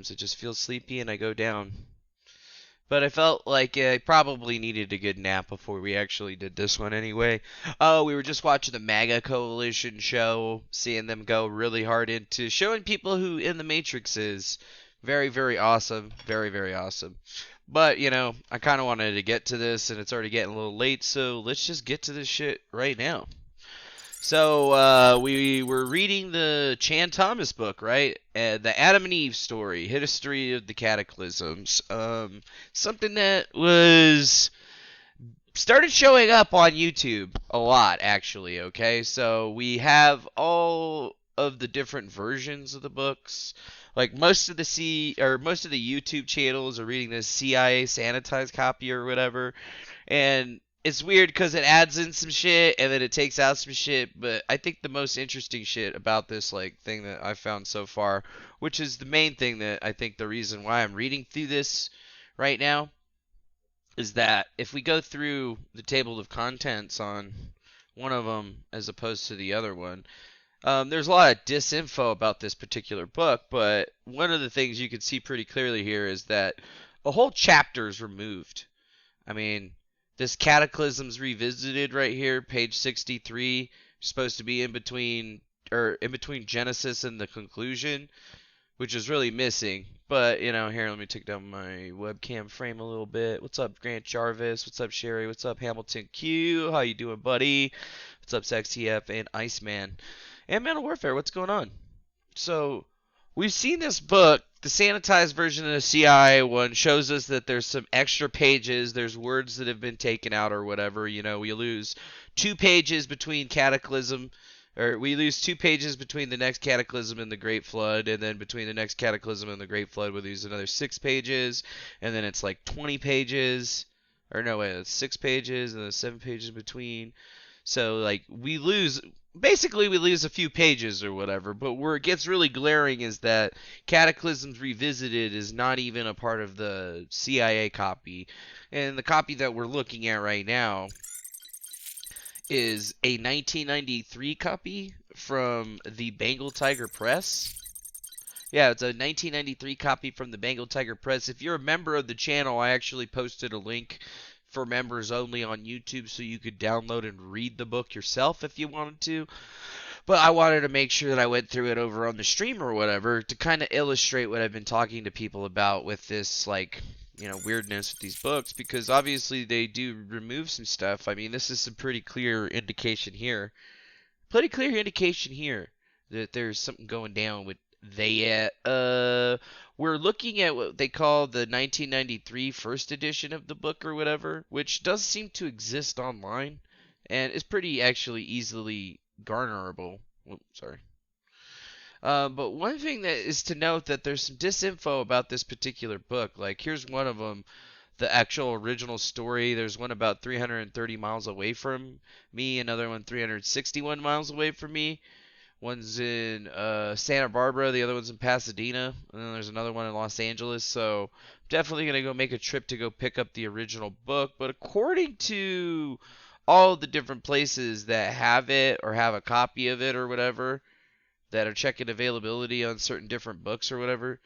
It just feels sleepy and I go down. But I felt like I probably needed a good nap before we actually did this one anyway. Oh, we were just watching the MAGA Coalition show, seeing them go really hard into showing people who in the Matrix is. Very, very awesome. Very, very awesome. But, I kind of wanted to get to this, and it's already getting a little late, so let's just get to this shit right now. So we were reading the Chan Thomas book, right? The Adam and Eve story, history of the Cataclysms. Something that was started showing up on YouTube a lot, actually. Okay, so we have all of the different versions of the books. Like most of the YouTube channels are reading this CIA sanitized copy or whatever, and it's weird because it adds in some shit and then it takes out some shit. But I think the most interesting shit about this thing that I found so far, which is the main thing that I think the reason why I'm reading through this right now, is that if we go through the table of contents on one of them as opposed to the other one, there's a lot of disinfo about this particular book. But one of the things you can see pretty clearly here is that a whole chapter is removed. I mean, this Cataclysms Revisited right here, page 63, supposed to be in between Genesis and the conclusion, which is really missing. But, here, let me take down my webcam frame a little bit. What's up, Grant Jarvis? What's up, Sherry? What's up, Hamilton Q? How you doing, buddy? What's up, SexTF and Iceman? And Man of Warfare, what's going on? So, we've seen this book. The sanitized version of the CIA one shows us that there's some extra pages. There's words that have been taken out or whatever. We lose 2 pages between Cataclysm, or we lose 2 pages between the next Cataclysm and the Great Flood, and then between the next Cataclysm and the Great Flood we lose another 6 pages, and then it's like 20 pages, or no, wait, it's 6 pages, and then 7 pages between. So, we lose a few pages or whatever, but where it gets really glaring is that Cataclysms Revisited is not even a part of the CIA copy. And the copy that we're looking at right now is a 1993 copy from the Bengal Tiger Press. Yeah, it's a 1993 copy from the Bengal Tiger Press. If you're a member of the channel, I actually posted a link for members only on YouTube so you could download and read the book yourself if you wanted to. But I wanted to make sure that I went through it over on the stream or whatever to kind of illustrate what I've been talking to people about with this, weirdness with these books, because obviously they do remove some stuff. I mean, this is some pretty clear indication here. That there's something going down with we're looking at what they call the 1993 first edition of the book or whatever, which does seem to exist online and is pretty actually easily garnerable. Oops, sorry. But one thing that is to note that there's some disinfo about this particular book. Like, here's one of them, the actual original story. There's one about 330 miles away from me, another one 361 miles away from me. One's in Santa Barbara, the other one's in Pasadena, and then there's another one in Los Angeles. So I'm definitely going to go make a trip to go pick up the original book. But according to all the different places that have it or have a copy of it or whatever, that are checking availability on certain different books or whatever,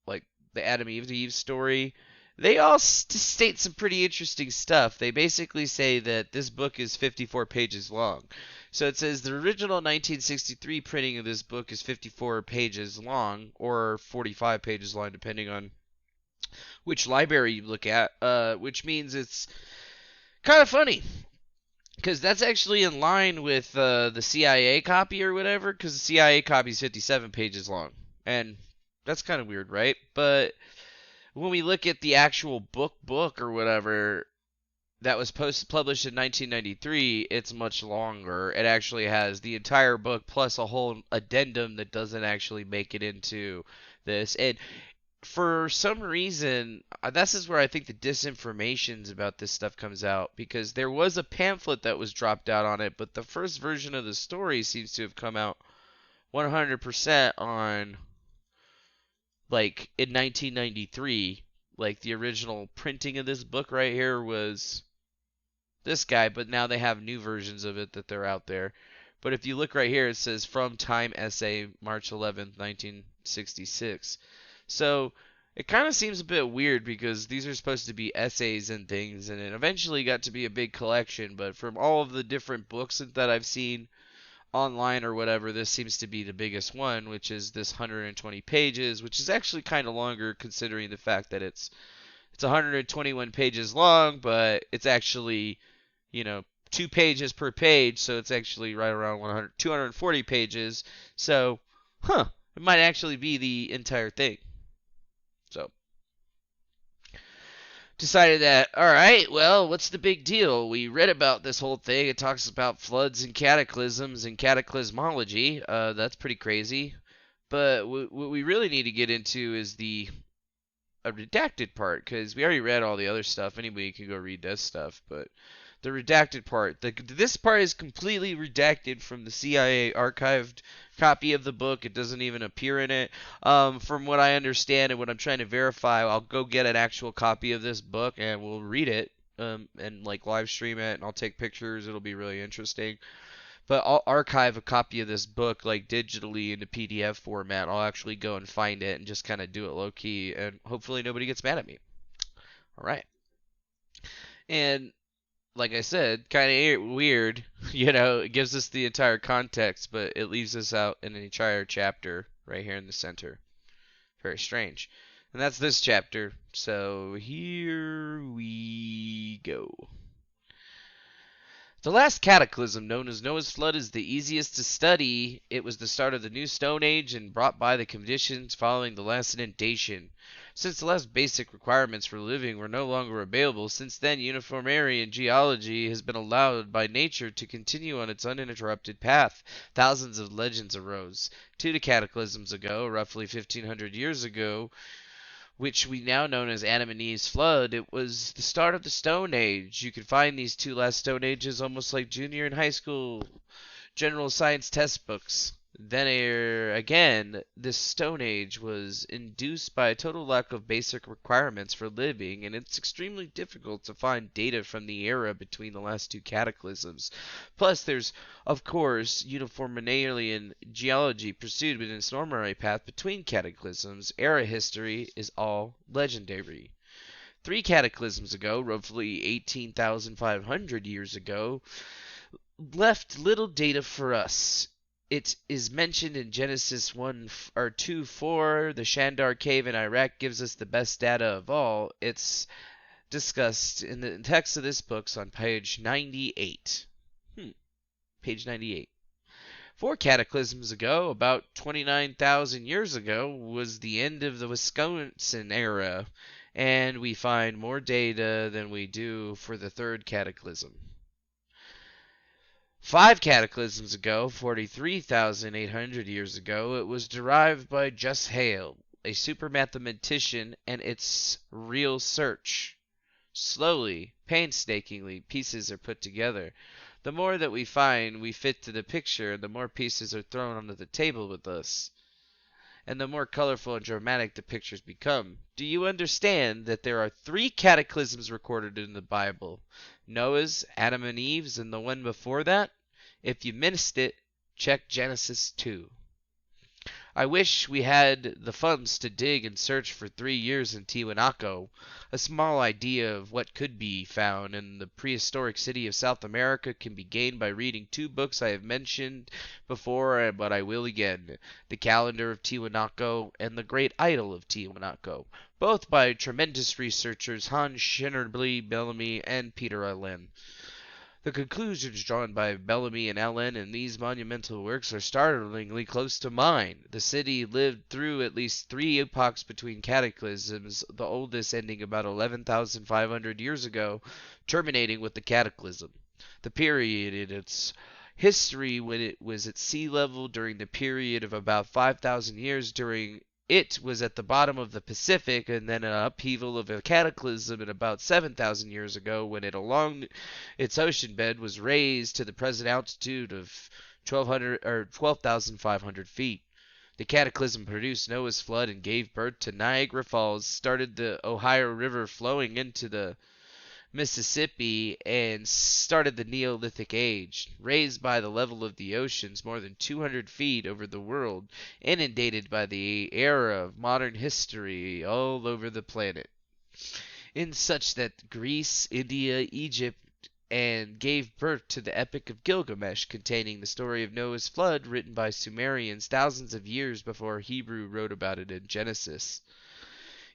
like the Adam and Eve story, they all state some pretty interesting stuff. They basically say that this book is 54 pages long. So it says the original 1963 printing of this book is 54 pages long, or 45 pages long, depending on which library you look at, which means it's kind of funny, because that's actually in line with the CIA copy or whatever, because the CIA copy is 57 pages long. And that's kind of weird, right? But when we look at the actual book or whatever that was published in 1993, it's much longer. It actually has the entire book plus a whole addendum that doesn't actually make it into this. And for some reason, this is where I think the disinformation about this stuff comes out, because there was a pamphlet that was dropped out on it, but the first version of the story seems to have come out 100% on, in 1993. Like, the original printing of this book right here was this guy, but now they have new versions of it that they're out there. But if you look right here, it says From Time Essay, March 11th, 1966. So it kind of seems a bit weird because these are supposed to be essays and things, and it eventually got to be a big collection. But from all of the different books that I've seen online or whatever, this seems to be the biggest one, which is this 120 pages, which is actually kind of longer considering the fact that it's 121 pages long, but it's actually, 2 pages per page, so it's actually right around 240 pages. So, it might actually be the entire thing. So, decided that, all right, well, what's the big deal? We read about this whole thing. It talks about floods and cataclysms and cataclysmology. That's pretty crazy. But what we really need to get into is the a redacted part, because we already read all the other stuff. Anybody can go read this stuff, but the redacted part, this part is completely redacted from the CIA archived copy of the book. It doesn't even appear in it. From what I understand and what I'm trying to verify, I'll go get an actual copy of this book and we'll read it, and like live stream it, and I'll take pictures. It'll be really interesting. But I'll archive a copy of this book like digitally into PDF format. I'll actually go and find it and just kind of do it low key, and hopefully nobody gets mad at me. All right. And like I said, kind of weird, it gives us the entire context, but it leaves us out in an entire chapter right here in the center. Very strange. And that's this chapter. So here we go. The last cataclysm, known as Noah's Flood, is the easiest to study. It was the start of the new Stone Age and brought by the conditions following the last inundation. Since the last basic requirements for living were no longer available, since then uniformity in geology has been allowed by nature to continue on its uninterrupted path. Thousands of legends arose. 2 cataclysms ago, roughly 1500 years ago, which we now know as Adam and Eve's flood, it was the start of the Stone Age. You can find these 2 last Stone Ages almost like junior and high school general science test books. Then again, this Stone Age was induced by a total lack of basic requirements for living, and it's extremely difficult to find data from the era between the last 2 cataclysms. Plus, there's, of course, uniformity in geology pursued in its normal path between cataclysms. Era history is all legendary. 3 cataclysms ago, roughly 18,500 years ago, left little data for us. It is mentioned in Genesis 1 or 2:4. The Shandar Cave in Iraq gives us the best data of all. It's discussed in the text of this book on page 98. Page 98. 4 cataclysms ago, about 29,000 years ago, was the end of the Wisconsin era, and we find more data than we do for the 3rd cataclysm. 5 cataclysms ago, 43,800 years ago, it was derived by Just Hale, a super mathematician, and its real search. Slowly, painstakingly, pieces are put together. The more that we find we fit to the picture, and the more pieces are thrown onto the table with us, and the more colorful and dramatic the pictures become. Do you understand that there are 3 cataclysms recorded in the Bible? Noah's, Adam and Eve's, and the one before that? If you missed it, check Genesis 2. I wish we had the funds to dig and search for 3 years in Tiwanaku. A small idea of what could be found in the prehistoric city of South America can be gained by reading 2 books I have mentioned before, but I will again. The Calendar of Tiwanaku and The Great Idol of Tiwanaku, both by tremendous researchers Hans Schinnerly, Bellamy, and Peter Allen. The conclusions drawn by Bellamy and Allen in these monumental works are startlingly close to mine. The city lived through at least 3 epochs between cataclysms, the oldest ending about 11,500 years ago, terminating with the cataclysm. The period in its history when it was at sea level during the period of about 5,000 years during it was at the bottom of the Pacific, and then an upheaval of a cataclysm at about 7,000 years ago when it along its ocean bed was raised to the present altitude of 12,500 feet. The cataclysm produced Noah's flood and gave birth to Niagara Falls, started the Ohio River flowing into the Mississippi and started the Neolithic Age, raised by the level of the oceans more than 200 feet over the world, inundated by the era of modern history all over the planet, in such that Greece, India, Egypt, and gave birth to the Epic of Gilgamesh, containing the story of Noah's flood written by Sumerians thousands of years before Hebrew wrote about it in Genesis.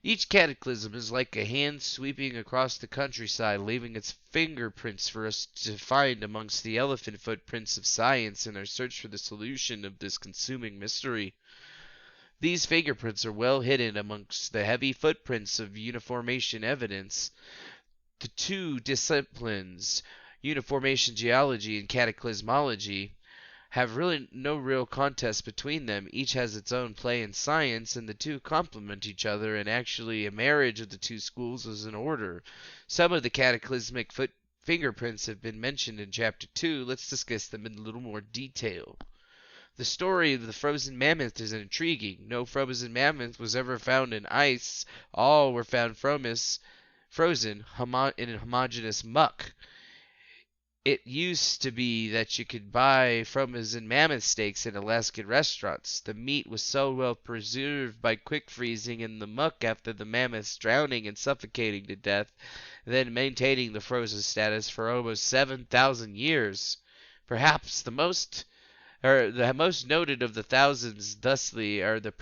Each cataclysm is like a hand sweeping across the countryside, leaving its fingerprints for us to find amongst the elephant footprints of science in our search for the solution of this consuming mystery. These fingerprints are well hidden amongst the heavy footprints of uniformation evidence. The two disciplines, uniformation geology and cataclysmology, have really no real contest between them. Each has its own play in science, and the two complement each other, and actually a marriage of the two schools is in order. Some of the cataclysmic fingerprints have been mentioned in Chapter 2. Let's discuss them in a little more detail. The story of the frozen mammoth is intriguing. No frozen mammoth was ever found in ice. All were found frozen in homogeneous muck. It used to be that you could buy frozen mammoth steaks in Alaskan restaurants. The meat was so well preserved by quick freezing in the muck after the mammoths drowning and suffocating to death, then maintaining the frozen status for almost 7,000 years. Perhaps the most noted of the thousands thusly are the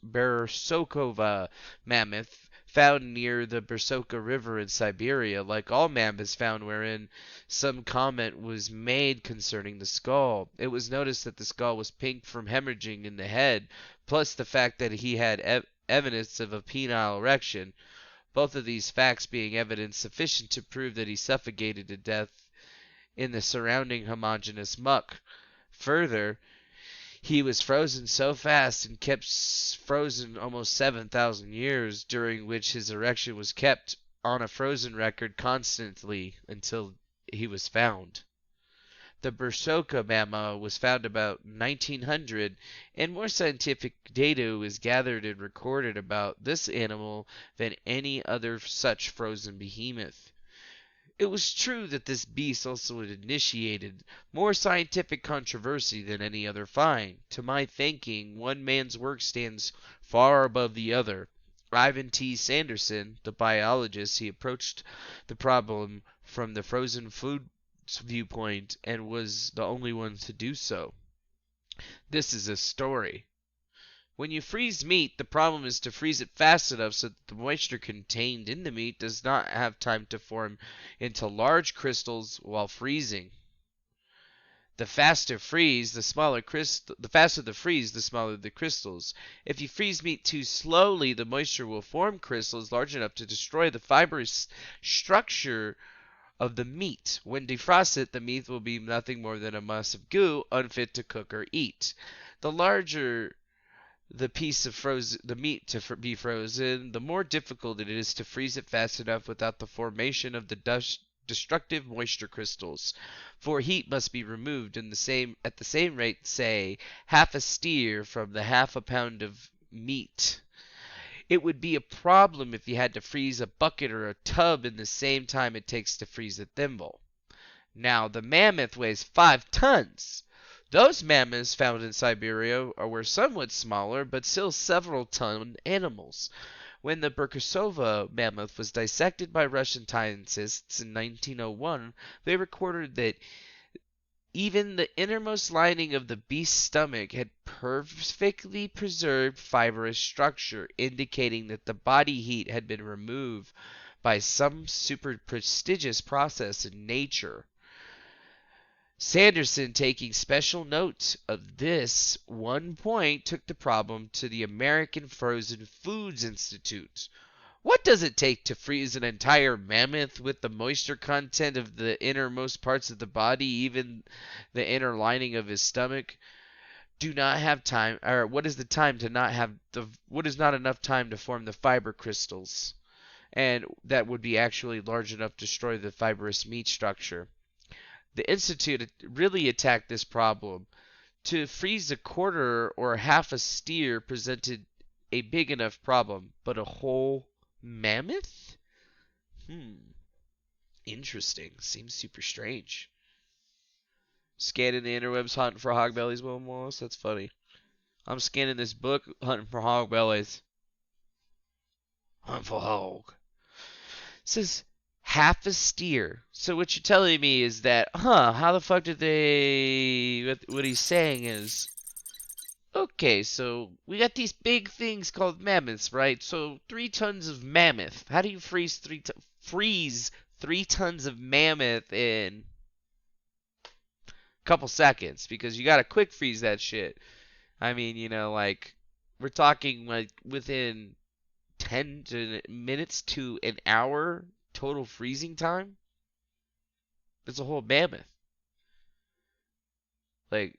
Bersokova mammoth, found near the Bersoka River in Siberia. Like all mammoths found wherein some comment was made concerning the skull, it was noticed that the skull was pink from hemorrhaging in the head, plus the fact that he had evidence of a penile erection, both of these facts being evidence sufficient to prove that he suffocated to death in the surrounding homogeneous muck. Further, he was frozen so fast and kept frozen almost 7,000 years, during which his erection was kept on a frozen record constantly until he was found. The Bersoka mammoth was found about 1900, and more scientific data was gathered and recorded about this animal than any other such frozen behemoth. It was true that this beast also had initiated more scientific controversy than any other find. To my thinking, one man's work stands far above the other. Ivan T. Sanderson, the biologist, he approached the problem from the frozen food viewpoint and was the only one to do so. This is a story. When you freeze meat, the problem is to freeze it fast enough so that the moisture contained in the meat does not have time to form into large crystals while freezing. The faster the freeze, the smaller the crystals. If you freeze meat too slowly, the moisture will form crystals large enough to destroy the fibrous structure of the meat. When defrosted, the meat will be nothing more than a mass of goo, unfit to cook or eat. The larger the meat to be frozen, the more difficult it is to freeze it fast enough without the formation of the destructive moisture crystals. For heat must be removed at the same rate, say, half a steer from the half a pound of meat. It would be a problem if you had to freeze a bucket or a tub in the same time it takes to freeze a thimble. Now, the mammoth weighs 5 tons. Those mammoths found in Siberia were somewhat smaller, but still several-ton animals. When the Berkosova mammoth was dissected by Russian scientists in 1901, they recorded that even the innermost lining of the beast's stomach had perfectly preserved fibrous structure, indicating that the body heat had been removed by some super prestigious process in nature. Sanderson, taking special note of this one point, took the problem to the American Frozen Foods Institute. What does it take to freeze an entire mammoth with the moisture content of the innermost parts of the body, even the inner lining of his stomach? What is not enough time to form the fiber crystals? And that would be actually large enough to destroy the fibrous meat structure. The Institute really attacked this problem. To freeze a quarter or half a steer presented a big enough problem, but a whole mammoth? Interesting. Seems super strange. Scanning the interwebs, hunting for hog bellies, Will Wallace. That's funny. I'm scanning this book, hunting for hog bellies. Hunt for hog. It says half a steer. So what you're telling me is that, how the fuck did they... What he's saying is, okay, so we got these big things called mammoths, right? So 3 tons of mammoth. How do you freeze 3 tons of mammoth in a couple seconds? Because you gotta quick freeze that shit. I mean, you know, like, we're talking like within 10 minutes to an hour total freezing time. That's a whole mammoth. Like,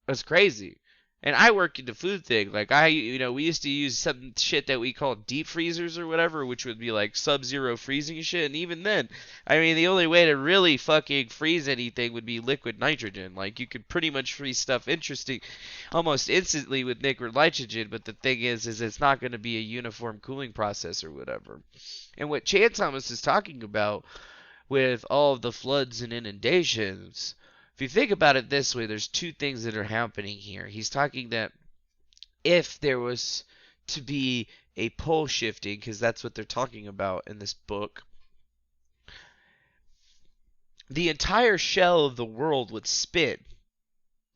that's crazy. And I work in the food thing. Like, we used to use some shit that we call deep freezers or whatever, which would be like sub-zero freezing shit. And even then, I mean, the only way to really fucking freeze anything would be liquid nitrogen. Like, you could pretty much freeze stuff interesting almost instantly with liquid nitrogen. But the thing is it's not going to be a uniform cooling process or whatever. And what Chan Thomas is talking about with all of the floods and inundations, if you think about it this way, there's 2 things that are happening here. He's talking that if there was to be a pole shifting, because that's what they're talking about in this book, the entire shell of the world would spin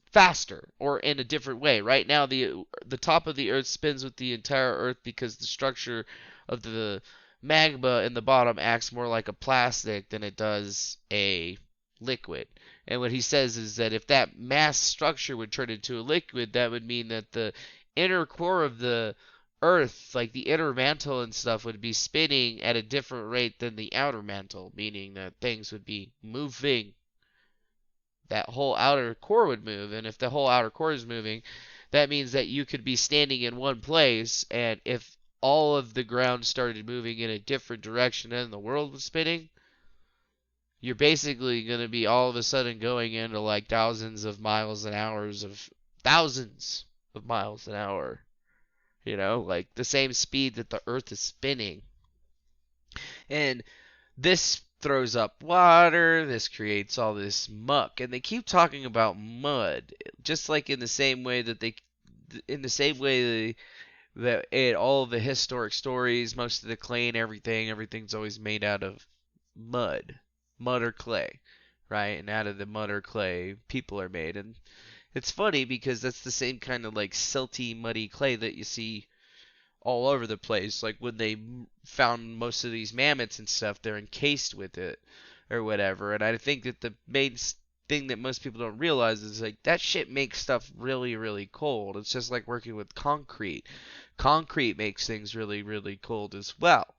faster or in a different way. Right now, the top of the Earth spins with the entire Earth because the structure of the magma in the bottom acts more like a plastic than it does a liquid. And what he says is that if that mass structure would turn into a liquid, that would mean that the inner core of the Earth, like the inner mantle and stuff, would be spinning at a different rate than the outer mantle, meaning that things would be moving. That whole outer core would move, and if the whole outer core is moving, that means that you could be standing in one place, and if all of the ground started moving in a different direction than the world was spinning, you're basically going to be all of a sudden going into like thousands of miles an hour. You know, like the same speed that the Earth is spinning. And this throws up water, this creates all this muck, and they keep talking about mud, just like in the same way that in all of the historic stories, most of the clay and everything's always made out of mud or clay, right? And out of the mud or clay, people are made. And it's funny because that's the same kind of like silty, muddy clay that you see all over the place. Like when they found most of these mammoths and stuff, they're encased with it or whatever. And I think that the main thing that most people don't realize is like that shit makes stuff really, really cold. It's just like working with concrete. Concrete makes things really, really cold as well.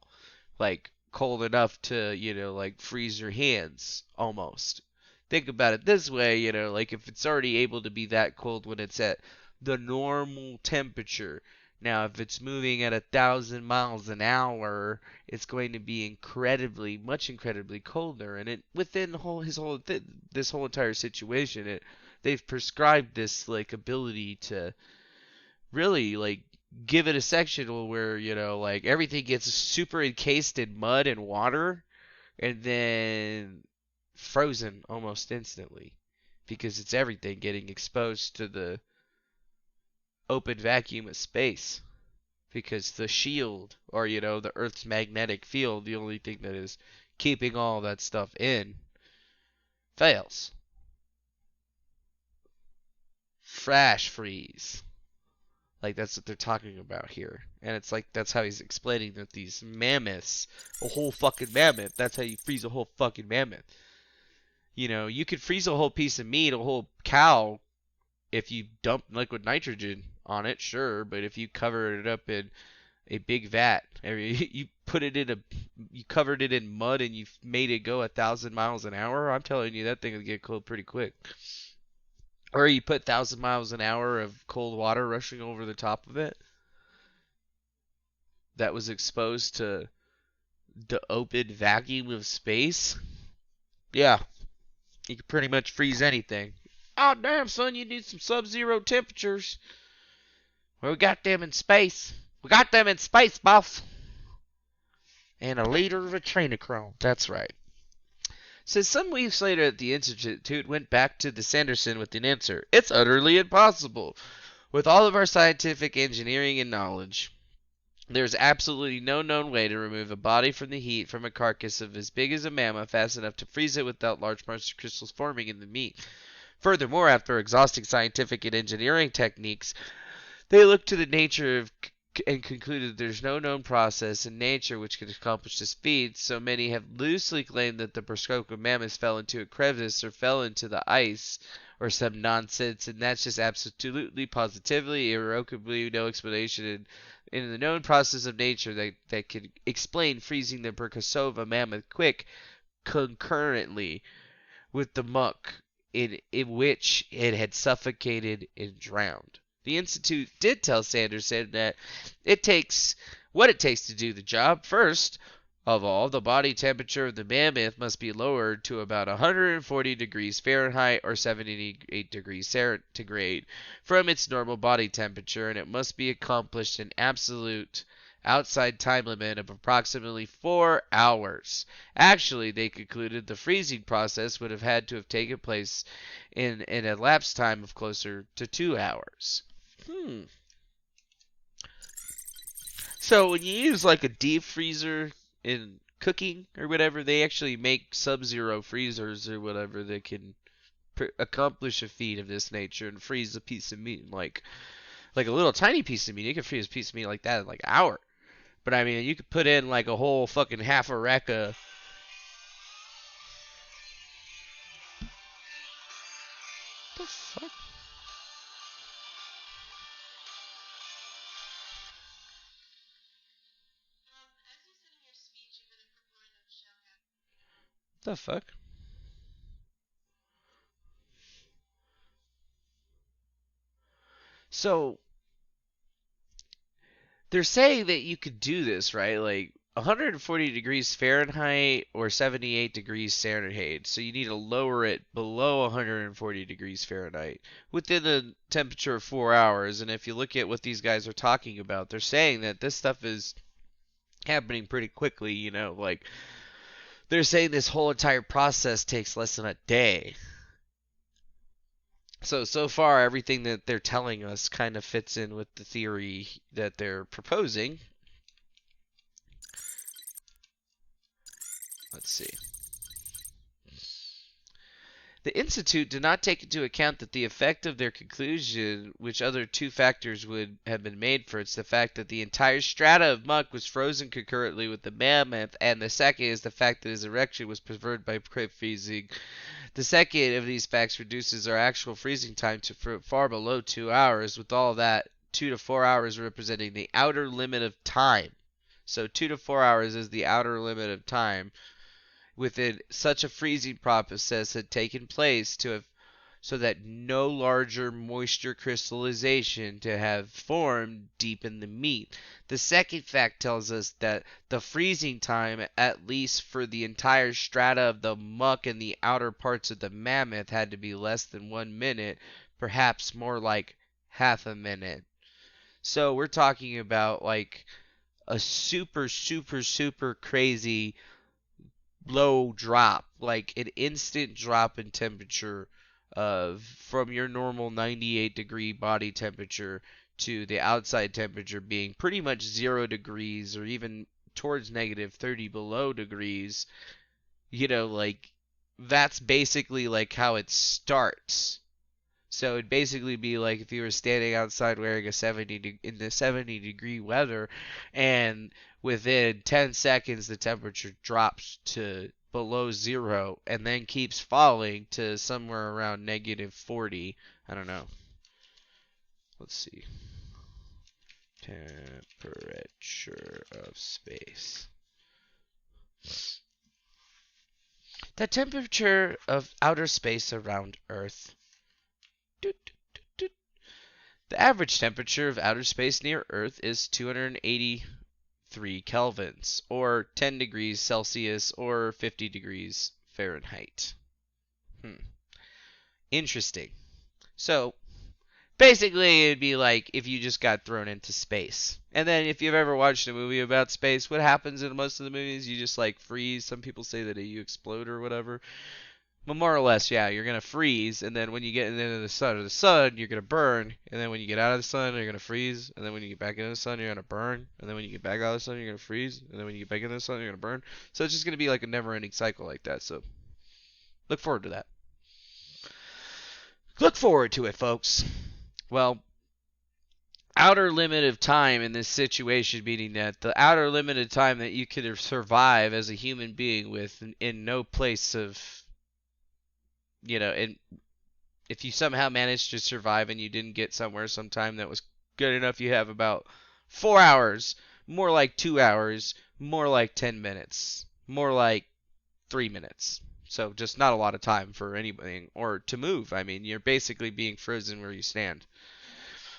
Like cold enough to, like freeze your hands almost. Think about it this way, like if it's already able to be that cold when it's at the normal temperature. Now, if it's moving at 1,000 miles an hour, it's going to be incredibly colder. And within this whole entire situation, they've prescribed this like ability to really like give it a section where, like everything gets super encased in mud and water and then frozen almost instantly because it's everything getting exposed to the open vacuum of space, because the shield or the Earth's magnetic field, the only thing that is keeping all that stuff in, fails. Flash freeze. Like, that's what they're talking about here. And it's like, that's how he's explaining that these mammoths, a whole fucking mammoth, that's how you freeze a whole fucking mammoth. You could freeze a whole piece of meat, a whole cow, if you dump liquid nitrogen on it, sure. But if you cover it up in a big vat, you covered it in mud and you made it go 1,000 miles an hour, I'm telling you, that thing would get cold pretty quick. Or you put 1,000 miles an hour of cold water rushing over the top of it that was exposed to the open vacuum of space. Yeah, you could pretty much freeze anything. Oh, damn, son, you need some sub-zero temperatures. Well, we got them in space. We got them in space, boss. And a liter of adrenochrome. That's right. Says some weeks later the Institute went back to the Sanderson with an answer. It's utterly impossible. With all of our scientific engineering and knowledge, there's absolutely no known way to remove a body from the heat from a carcass of as big as a mammoth fast enough to freeze it without large monster crystals forming in the meat. Furthermore, after exhausting scientific and engineering techniques, they looked to the nature of and concluded there's no known process in nature which could accomplish this feat, so many have loosely claimed that the Brascoca mammoths fell into a crevice or fell into the ice or some nonsense, and that's just absolutely, positively, irrevocably no explanation in the known process of nature that could explain freezing the Brascoca mammoth quick concurrently with the muck in which it had suffocated and drowned. The Institute did tell Sanderson that it takes what it takes to do the job. First of all, the body temperature of the mammoth must be lowered to about 140 degrees Fahrenheit or 78 degrees centigrade from its normal body temperature, and it must be accomplished in absolute outside time limit of approximately 4 hours. Actually, they concluded the freezing process would have had to have taken place in an elapsed time of closer to 2 hours. So when you use like a deep freezer in cooking or whatever, they actually make sub-zero freezers or whatever that can accomplish a feat of this nature and freeze a piece of meat in like a little tiny piece of meat. You can freeze a piece of meat like that in like an hour. But I mean, you could put in like a whole fucking half a rack of. What the fuck? The fuck? So they're saying that you could do this, right? Like 140 degrees Fahrenheit or 78 degrees Fahrenheit. So you need to lower it below 140 degrees Fahrenheit within a temperature of 4 hours. And if you look at what these guys are talking about, they're saying that this stuff is happening pretty quickly, you know, like they're saying this whole entire process takes less than a day. So far, everything that they're telling us kind of fits in with the theory that they're proposing. Let's see. The Institute did not take into account that the effect of their conclusion, which other two factors would have been made for it's the fact that the entire strata of muck was frozen concurrently with the mammoth, and the second is the fact that his erection was preserved by freezing. The second of these facts reduces our actual freezing time to far below 2 hours, with all that 2 to 4 hours representing the outer limit of time. So 2 to 4 hours is the outer limit of time within such a freezing process had taken place to have so that no larger moisture crystallization to have formed deep in the meat. The second fact tells us that the freezing time, at least for the entire strata of the muck and the outer parts of the mammoth, had to be less than 1 minute, perhaps more like half a minute. So we're talking about like a super, super, super crazy low drop, like an instant drop in temperature from your normal 98 degree body temperature to the outside temperature being pretty much 0 degrees or even towards negative 30 below degrees. You know, like that's basically like how it starts. So it'd basically be like if you were standing outside wearing a 70 in the 70 degree weather, and within 10 seconds the temperature drops to below 0 and then keeps falling to somewhere around negative 40. I don't know. Let's see. Temperature of space. The temperature of outer space around Earth. The average temperature of outer space near Earth is 283 kelvins, or 10 degrees Celsius, or 50 degrees Fahrenheit. Interesting. So, Basically, it'd be like if you just got thrown into space. And then if you've ever watched a movie about space, what happens in most of the movies? You just like freeze. Some people say that you explode or whatever. But more or less, yeah, you're gonna freeze, and then when you get into the sun, you're gonna burn, and then when you get out of the sun, you're gonna freeze, and then when you get back into the sun, you're gonna burn, and then when you get back out of the sun, you're gonna freeze, and then when you get back into the sun, you're gonna burn. So it's just gonna be like a never-ending cycle like that. So look forward to that. Look forward to it, folks. Well, outer limit of time in this situation, meaning that the outer limit of time that you could survive as a human being with in no place of, and if you somehow managed to survive and you didn't get somewhere sometime that was good enough, you have about 4 hours, more like 2 hours, more like 10 minutes, more like 3 minutes. So just not a lot of time for anything or to move. I mean, you're basically being frozen where you stand.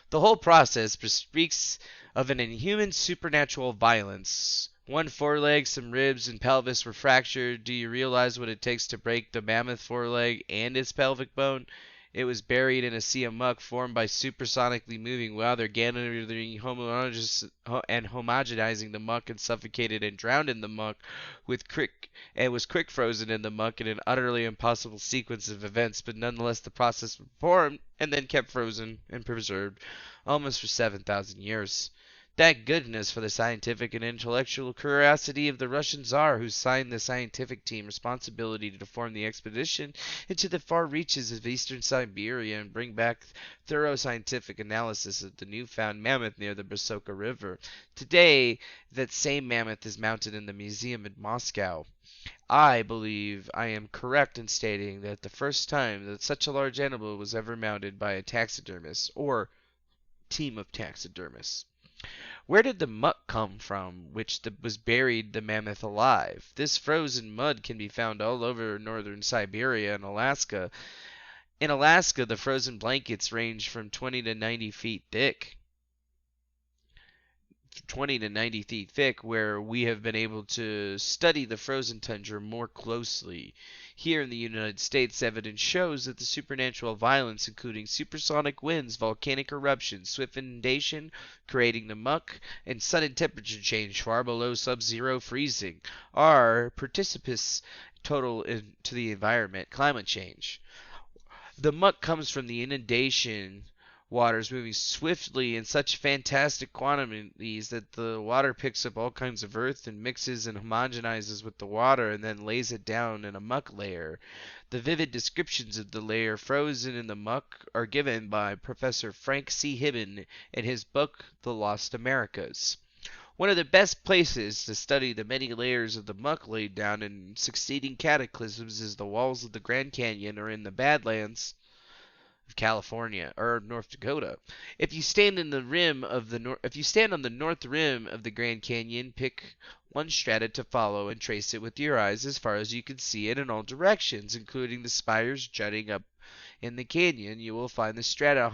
The whole process bespeaks of an inhuman supernatural violence. One foreleg, some ribs, and pelvis were fractured. Do you realize what it takes to break the mammoth foreleg and its pelvic bone? It was buried in a sea of muck formed by supersonically moving weather, gathering and homogenizing the muck and suffocated and drowned in the muck was quick frozen in the muck in an utterly impossible sequence of events, but nonetheless the process was performed and then kept frozen and preserved almost for 7,000 years. Thank goodness for the scientific and intellectual curiosity of the Russian Tsar, who signed the scientific team responsibility to form the expedition into the far reaches of eastern Siberia and bring back thorough scientific analysis of the newfound mammoth near the Bersoka River. Today, that same mammoth is mounted in the museum in Moscow. I believe I am correct in stating that the first time that such a large animal was ever mounted by a taxidermist, or team of taxidermists. Where did the muck come from which was buried the mammoth alive? This frozen mud can be found all over northern Siberia and Alaska. In Alaska, the frozen blankets range from 20 to 90 feet thick. 20 to 90 feet thick, where we have been able to study the frozen tundra more closely. Here in the United States, evidence shows that the supernatural violence, including supersonic winds, volcanic eruptions, swift inundation, creating the muck, and sudden temperature change far below sub-zero freezing, are participants total to the environment, climate change. The muck comes from the inundation waters moving swiftly in such fantastic quantities that the water picks up all kinds of earth and mixes and homogenizes with the water and then lays it down in a muck layer. The vivid descriptions of the layer frozen in the muck are given by Professor Frank C. Hibben in his book The Lost Americas. One of the best places to study the many layers of the muck laid down in succeeding cataclysms is the walls of the Grand Canyon or in the Badlands of California or North Dakota. If you stand on the north rim of the Grand Canyon, pick one strata to follow and trace it with your eyes as far as you can see it in all directions, including the spires jutting up in the canyon. You will find the strata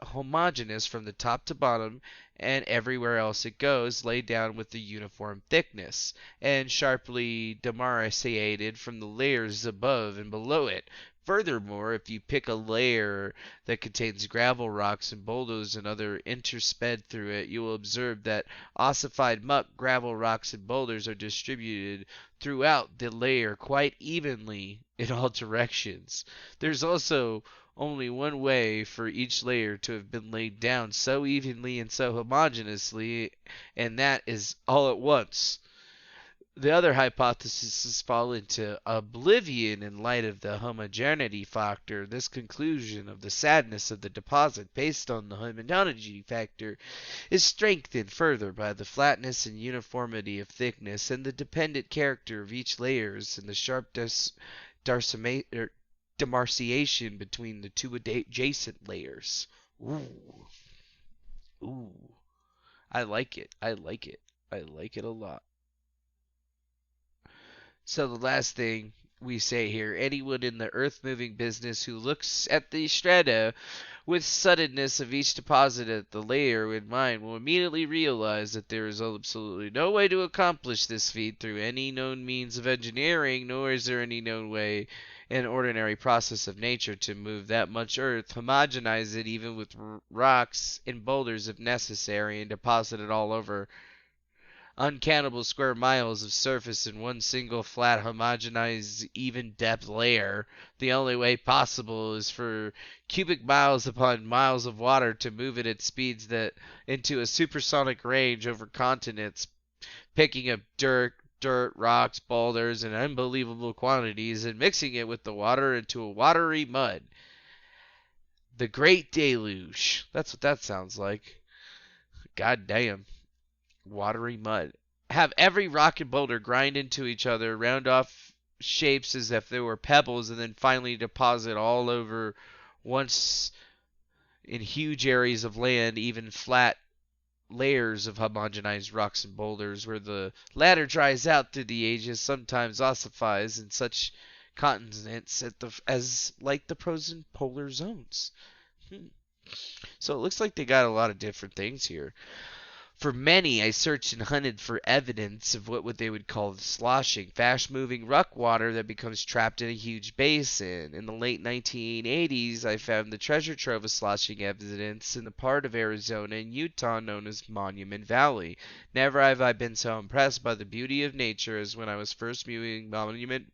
homogeneous from the top to bottom, and everywhere else it goes laid down with a uniform thickness, and sharply demarcated from the layers above and below it. Furthermore, if you pick a layer that contains gravel, rocks, and boulders and other intersped through it, you will observe that ossified muck, gravel, rocks, and boulders are distributed throughout the layer quite evenly in all directions. There's also only one way for each layer to have been laid down so evenly and so homogeneously, and that is all at once. The other hypotheses fall into oblivion in light of the homogeneity factor. This conclusion of the sadness of the deposit based on the homogeneity factor is strengthened further by the flatness and uniformity of thickness and the dependent character of each layers and the sharp demarcation between the two adjacent layers. Ooh. Ooh. I like it. I like it. I like it a lot. So the last thing we say here, anyone in the earth-moving business who looks at the strata With suddenness of each deposit, the layer in mind will immediately realize that there is absolutely no way to accomplish this feat through any known means of engineering, nor is there any known way in ordinary process of nature to move that much earth, homogenize it even with rocks and boulders if necessary, and deposit it all over uncountable square miles of surface in one single flat homogenized even depth layer. The only way possible is for cubic miles upon miles of water to move it at speeds that into a supersonic range over continents, picking up dirt, rocks, boulders in unbelievable quantities and mixing it with the water into a watery mud. The Great Deluge. That's what that sounds like. God damn. Watery mud. Have every rock and boulder grind into each other, round off shapes as if they were pebbles, and then finally deposit all over once in huge areas of land, even flat layers of homogenized rocks and boulders, where the latter dries out through the ages, sometimes ossifies in such continents as like the frozen polar zones. So it looks like they got a lot of different things here. For many, I searched and hunted for evidence of what they would call the sloshing, fast-moving rock water that becomes trapped in a huge basin. In the late 1980s, I found the treasure trove of sloshing evidence in the part of Arizona and Utah known as Monument Valley. Never have I been so impressed by the beauty of nature as when I was first viewing Monument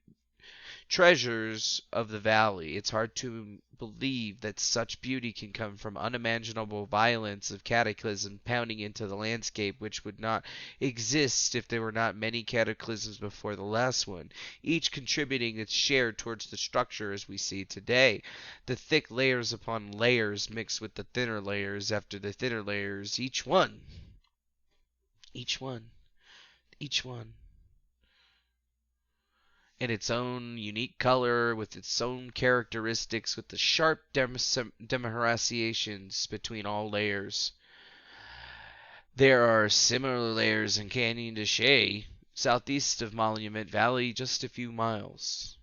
treasures of the valley. It's hard to believe that such beauty can come from unimaginable violence of cataclysm pounding into the landscape, which would not exist if there were not many cataclysms before the last one, each contributing its share towards the structure as we see today. The thick layers upon layers mix with the thinner layers after the thinner layers, each one in its own unique color, with its own characteristics, with the sharp differentiations between all layers. There are similar layers in Canyon de Chelly, southeast of Monument Valley, just a few miles.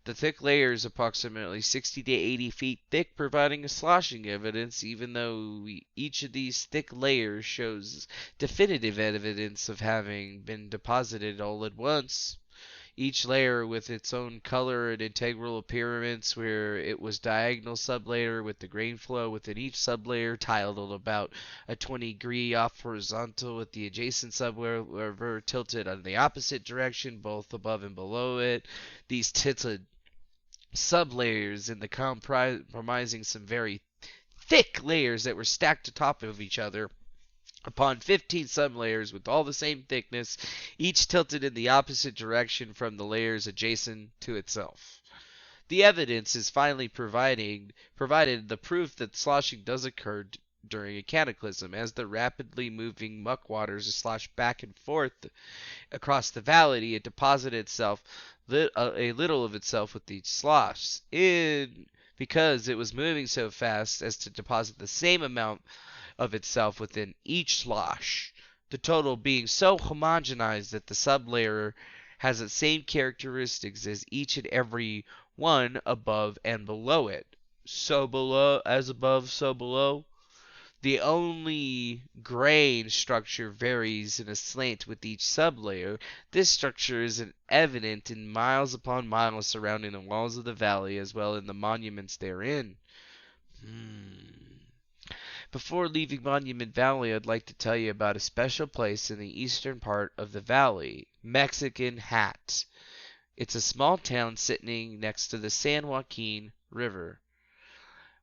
The thick layers approximately 60 to 80 feet thick, providing a sloshing evidence, even though each of these thick layers shows definitive evidence of having been deposited all at once. Each layer with its own color and integral appearance, where it was diagonal sublayer with the grain flow within each sublayer tiled about a 20-degree off horizontal, with the adjacent sublayer tilted in the opposite direction, both above and below it. These tilted sublayers in the comprising some very thick layers that were stacked atop of each other upon 15 sublayers with all the same thickness, each tilted in the opposite direction from the layers adjacent to itself. The evidence is finally provided the proof that sloshing does occur during a cataclysm, as the rapidly moving muck waters slosh back and forth across the valley. It deposits itself a little of itself with each slosh, because it was moving so fast as to deposit the same amount of itself within each slosh, the total being so homogenized that the sublayer has the same characteristics as each and every one above and below it. So below, as above, so below. The only grain structure varies in a slant with each sublayer. This structure is evident in miles upon miles surrounding the walls of the valley, as well as in the monuments therein. Before leaving Monument Valley, I'd like to tell you about a special place in the eastern part of the valley, Mexican Hat. It's a small town sitting next to the San Joaquin River,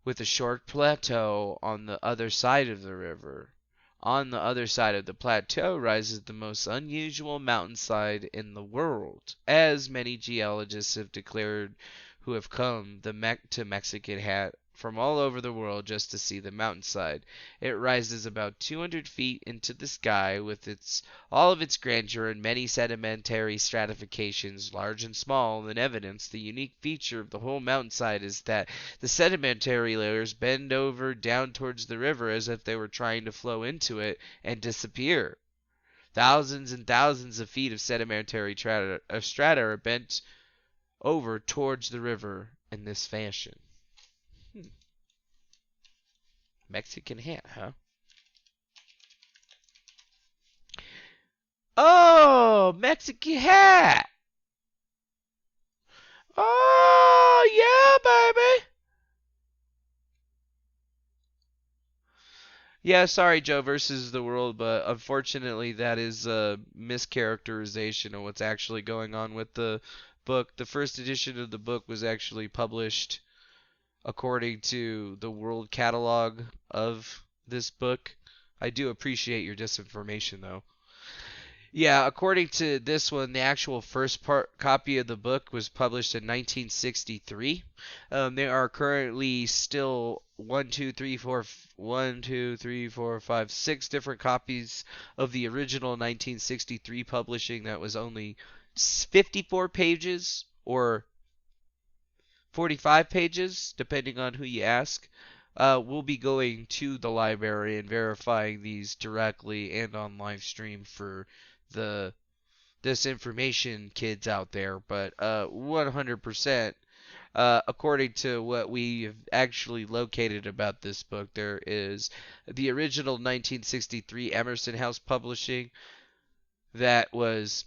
with a short plateau on the other side of the river. On the other side of the plateau rises the most unusual mountainside in the world, as many geologists have declared who have come to Mexican Hat from all over the world just to see the mountainside. It rises about 200 feet into the sky with all of its grandeur and many sedimentary stratifications, large and small, in evidence. The unique feature of the whole mountainside is that the sedimentary layers bend over down towards the river as if they were trying to flow into it and disappear. Thousands and thousands of feet of sedimentary strata are bent over towards the river in this fashion. Mexican hat, huh? Oh, Mexican hat. Oh, yeah, baby. Yeah, sorry, Joe versus the world, but unfortunately, that is a mischaracterization of what's actually going on with the book. The first edition of the book was actually published according to the world catalog of this book. I do appreciate your disinformation, though. Yeah, according to this one, the actual first part copy of the book was published in 1963. There are currently still 6 different copies of the original 1963 publishing that was only 54 pages or 45 pages, depending on who you ask. We'll be going to the library and verifying these directly and on live stream for the disinformation kids out there, but 100%, according to what we have actually located about this book, there is the original 1963 Emerson House Publishing that was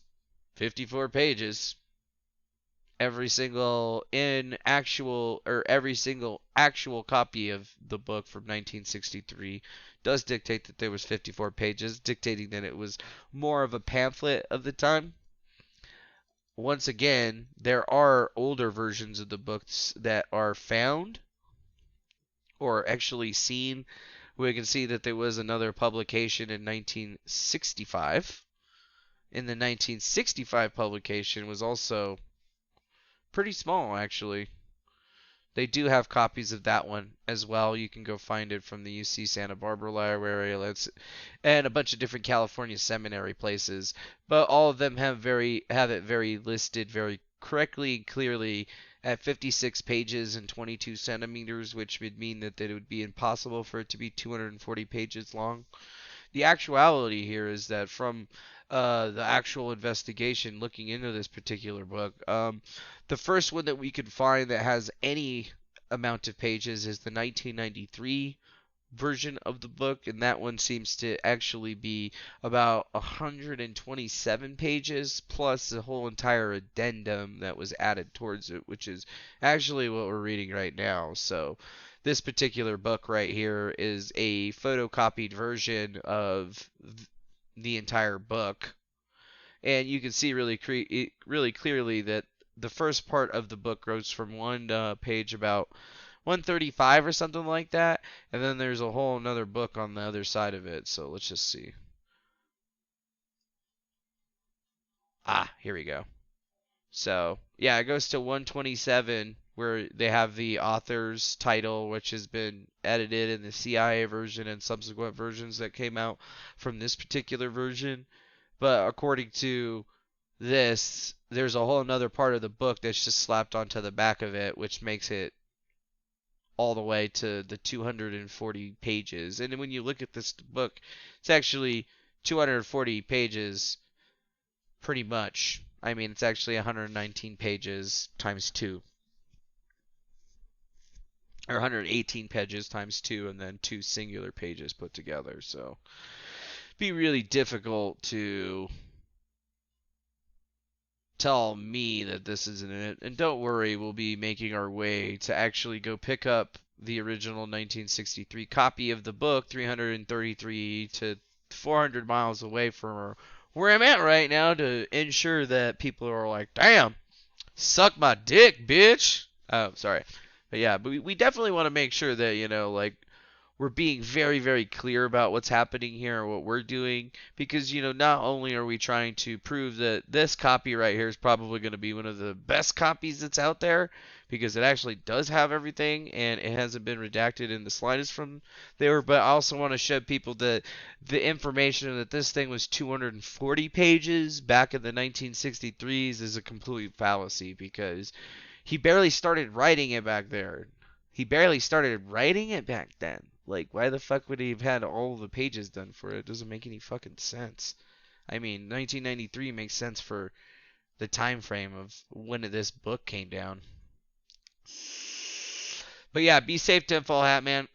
54 pages. Every single actual copy of the book from 1963 does dictate that there was 54 pages, dictating that it was more of a pamphlet of the time. Once again, there are older versions of the books that are found or actually seen. We can see that there was another publication in 1965. In the 1965 publication was also pretty small, actually. They do have copies of that one as well. You can go find it from the UC Santa Barbara Library, and a bunch of different California seminary places. But all of them have it very listed very correctly and clearly at 56 pages and 22 centimeters, which would mean that it would be impossible for it to be 240 pages long. The actuality here is that from the actual investigation looking into this particular book, the first one that we could find that has any amount of pages is the 1993 version of the book, and that one seems to actually be about 127 pages plus a whole entire addendum that was added towards it, which is actually what we're reading right now. So this particular book right here is a photocopied version of the entire book, and you can see really clearly that the first part of the book goes from one page about 135 or something like that, and then there's a whole another book on the other side of it. So let's just see. Here we go. So yeah, it goes to 127 where they have the author's title, which has been edited in the CIA version and subsequent versions that came out from this particular version. But according to this, there's a whole another part of the book that's just slapped onto the back of it, which makes it all the way to the 240 pages. And when you look at this book, it's actually 240 pages pretty much. I mean, it's actually 119 pages times 2. Or 118 pages times 2, and then 2 singular pages put together. So, it'd be really difficult to tell me that this isn't it. And don't worry, we'll be making our way to actually go pick up the original 1963 copy of the book, 333 to 400 miles away from where I'm at right now, to ensure that people are like, damn, suck my dick, bitch. Oh, sorry. But yeah, but we definitely want to make sure that, like, we're being very, very clear about what's happening here and what we're doing, because, not only are we trying to prove that this copy right here is probably going to be one of the best copies that's out there, because it actually does have everything and it hasn't been redacted in the slightest from there, but I also want to show people that the information that this thing was 240 pages back in the 1963s is a complete fallacy, because he barely started writing it back there. He barely started writing it back then. Like, why the fuck would he have had all the pages done for it? It doesn't make any fucking sense. I mean, 1993 makes sense for the time frame of when this book came down. But yeah, be safe, Tinfoil Hat, man.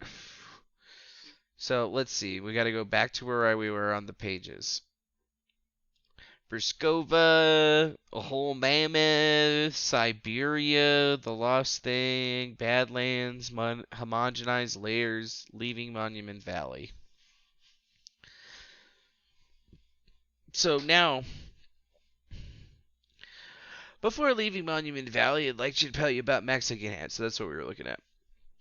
So let's see. We got to go back to where we were on the pages. Briskova, a whole Mammoth, Siberia, the Lost Thing, Badlands, homogenized layers, leaving Monument Valley. So now, before leaving Monument Valley, I'd like to tell you about Mexican Hat. So that's what we were looking at.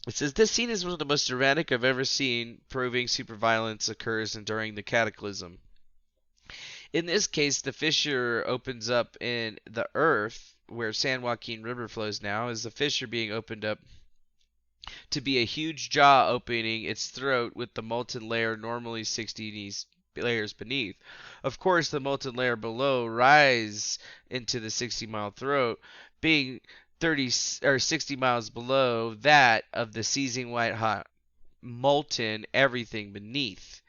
It says, this scene is one of the most dramatic I've ever seen, proving superviolence occurs during the Cataclysm. In this case, the fissure opens up in the earth, where San Joaquin River flows now, is the fissure being opened up to be a huge jaw opening its throat with the molten layer normally 60 layers beneath. Of course, the molten layer below rise into the 60-mile throat, being 30 or 60 miles below that of the seething white hot molten everything beneath.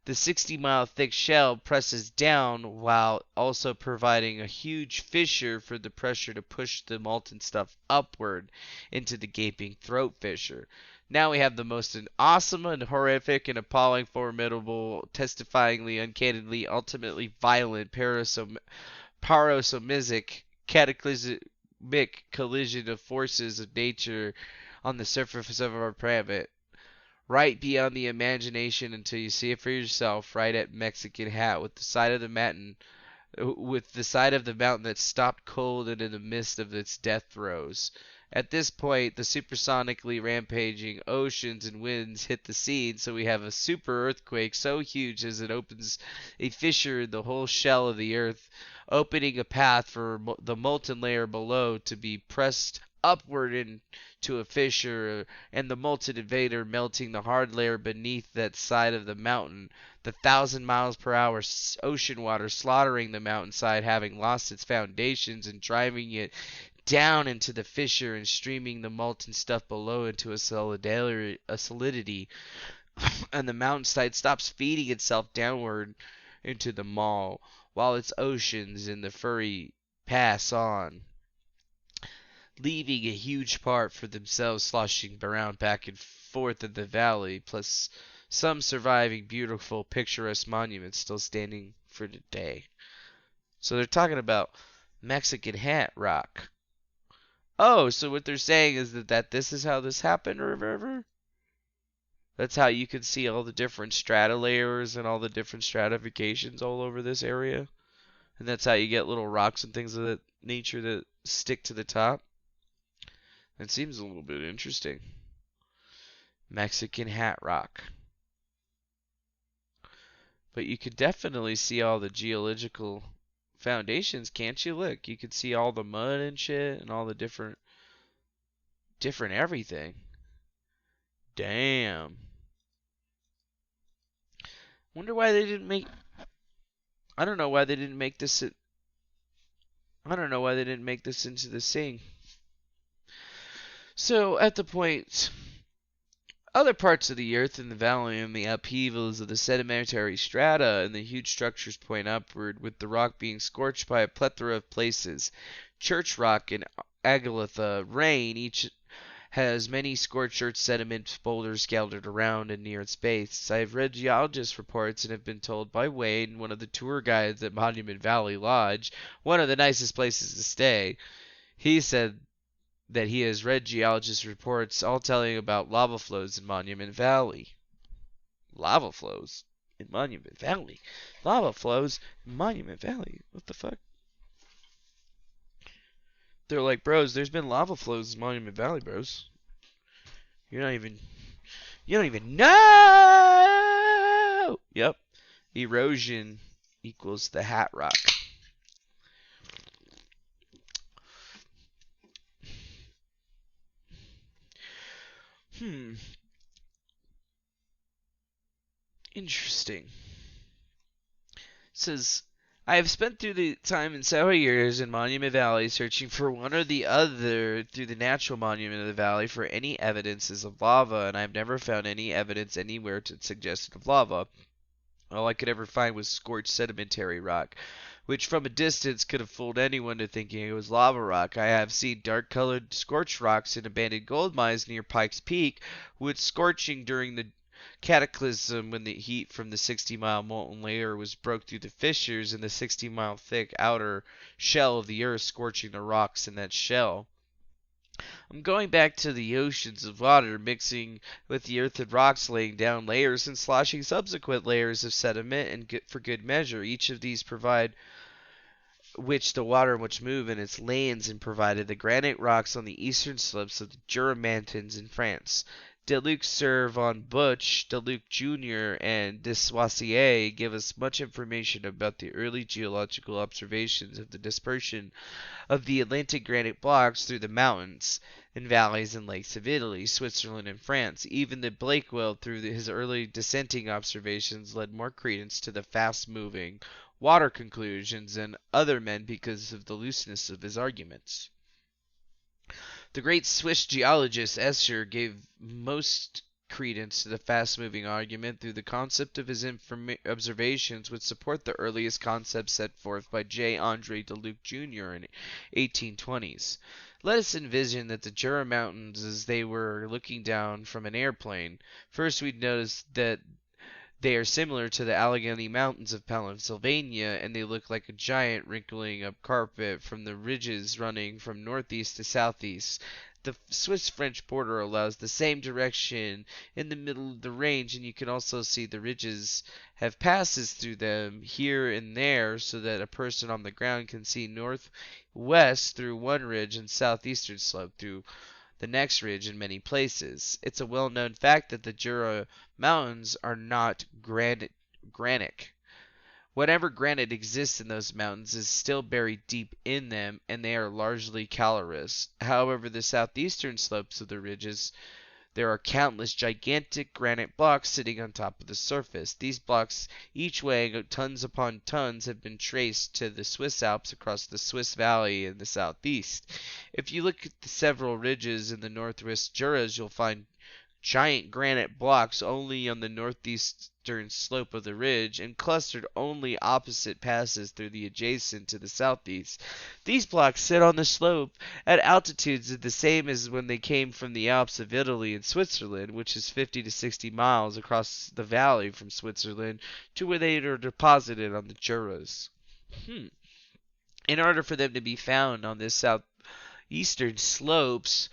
The 60-mile thick shell presses down while also providing a huge fissure for the pressure to push the molten stuff upward into the gaping throat fissure. Now we have the most awesome and horrific and appalling, formidable, testifyingly, uncannily, ultimately violent, parosomisic, cataclysmic collision of forces of nature on the surface of our planet. Right beyond the imagination until you see it for yourself, right at Mexican Hat, with the side of the mountain that stopped cold and in the midst of its death throes. At this point, the supersonically rampaging oceans and winds hit the scene, so we have a super earthquake so huge as it opens a fissure in the whole shell of the earth, opening a path for the molten layer below to be pressed upward into a fissure, and the molten invader melting the hard layer beneath that side of the mountain, the 1,000 miles per hour ocean water slaughtering the mountainside, having lost its foundations and driving it down into the fissure and streaming the molten stuff below into a solidity, and the mountainside stops feeding itself downward into the maw, while its oceans in the furry pass on, leaving a huge part for themselves sloshing around back and forth in the valley, plus some surviving beautiful picturesque monuments still standing for today. So they're talking about Mexican Hat rock. Oh, so what they're saying is that this is how this happened, or whatever? That's how you can see all the different strata layers and all the different stratifications all over this area? And that's how you get little rocks and things of that nature that stick to the top? That seems a little bit interesting. Mexican Hat rock. But you could definitely see all the geological foundations, can't you? Look, you could see all the mud and shit and all the different everything. Damn. Wonder why they didn't make... I don't know why they didn't make this... I don't know why they didn't make this into the thing. So, at the point, other parts of the earth in the valley and the upheavals of the sedimentary strata and the huge structures point upward, with the rock being scorched by a plethora of places. Church Rock and Agalitha Rain each has many scorched earth sediment boulders scattered around and near its base. I have read geologist reports and have been told by Wayne, one of the tour guides at Monument Valley Lodge, one of the nicest places to stay. He said that he has read geologist reports all telling about lava flows in Monument Valley. Lava flows in Monument Valley? Lava flows in Monument Valley? What the fuck? They're like, bros, there's been lava flows in Monument Valley, bros. You don't even know! Yep. Erosion equals the hat rock. Interesting. It says, I have spent through the time in several years in Monument Valley searching for one or the other through the natural monument of the valley for any evidences of lava, and I have never found any evidence anywhere to suggest of lava. All I could ever find was scorched sedimentary rock, which from a distance could have fooled anyone to thinking it was lava rock. I have seen dark-colored scorched rocks in abandoned gold mines near Pikes Peak, with scorching during the Cataclysm, when the heat from the 60-mile molten layer was broke through the fissures in the 60-mile thick outer shell of the Earth, scorching the rocks in that shell. I'm going back to the oceans of water, mixing with the earth and rocks, laying down layers and sloshing subsequent layers of sediment, and for good measure, each of these provide which the water which move in its lanes, and provided the granite rocks on the eastern slopes of the Jura Mountains in France. Deluc Sir von Buch, Deluc Jr., and Dessoisier give us much information about the early geological observations of the dispersion of the Atlantic granite blocks through the mountains and valleys and lakes of Italy, Switzerland, and France. Even the Blakewell, through his early dissenting observations, led more credence to the fast-moving water conclusions than other men because of the looseness of his arguments. The great Swiss geologist Escher gave most credence to the fast-moving argument through the concept of his observations which support the earliest concepts set forth by J. Andre Deluc Jr. in 1820s. Let us envision that the Jura Mountains as they were looking down from an airplane. First we'd notice that they are similar to the Allegheny Mountains of Pennsylvania, and they look like a giant wrinkling up carpet from the ridges running from northeast to southeast. The Swiss-French border allows the same direction in the middle of the range, and you can also see the ridges have passes through them here and there, so that a person on the ground can see northwest through one ridge and southeastern slope through the next ridge in many places. It's a well-known fact that the Jura Mountains are not granitic. Whatever granite exists in those mountains is still buried deep in them, and they are largely calcareous. However, the southeastern slopes of the ridges, there are countless gigantic granite blocks sitting on top of the surface. These blocks, each weighing tons upon tons, have been traced to the Swiss Alps across the Swiss Valley in the southeast. If you look at the several ridges in the northwest Juras, you'll find giant granite blocks only on the northeastern slope of the ridge, and clustered only opposite passes through the adjacent to the southeast. These blocks sit on the slope at altitudes the same as when they came from the Alps of Italy and Switzerland, which is 50 to 60 miles across the valley from Switzerland to where they are deposited on the Juras. In order for them to be found on this southeastern slopes,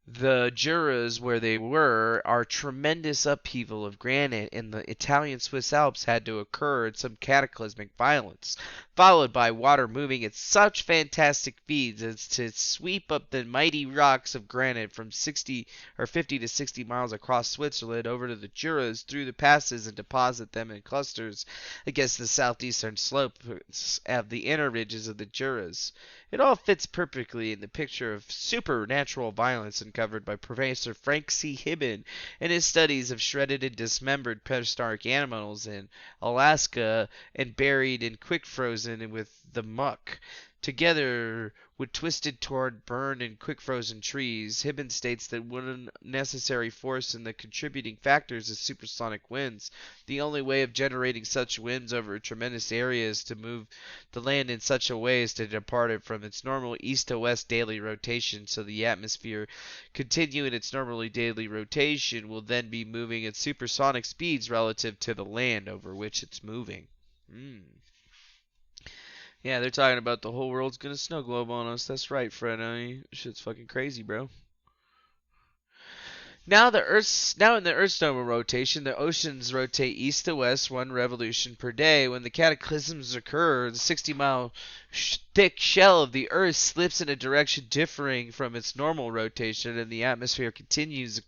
the Juras, where they were, are tremendous upheaval of granite, and the Italian-Swiss Alps had to occur in some cataclysmic violence, followed by water moving at such fantastic speeds as to sweep up the mighty rocks of granite from 50 to 60 miles across Switzerland over to the Juras through the passes and deposit them in clusters against the southeastern slopes of the inner ridges of the Juras. It all fits perfectly in the picture of supernatural violence uncovered by Professor Frank C. Hibben in his studies of shredded and dismembered prehistoric animals in Alaska and buried and quick-frozen with the muck, together with twisted, torn, burned, and quick-frozen trees. Hibben states that one necessary force in the contributing factors is supersonic winds. The only way of generating such winds over a tremendous area is to move the land in such a way as to depart it from its normal east to west daily rotation, so the atmosphere, continuing its normally daily rotation, will then be moving at supersonic speeds relative to the land over which it's moving. Yeah, they're talking about the whole world's gonna snow globe on us. That's right, Fred. Shit's fucking crazy, bro. Now in the Earth's normal rotation, the oceans rotate east to west 1 revolution per day. When the cataclysms occur, the 60-mile thick shell of the Earth slips in a direction differing from its normal rotation, and the atmosphere continues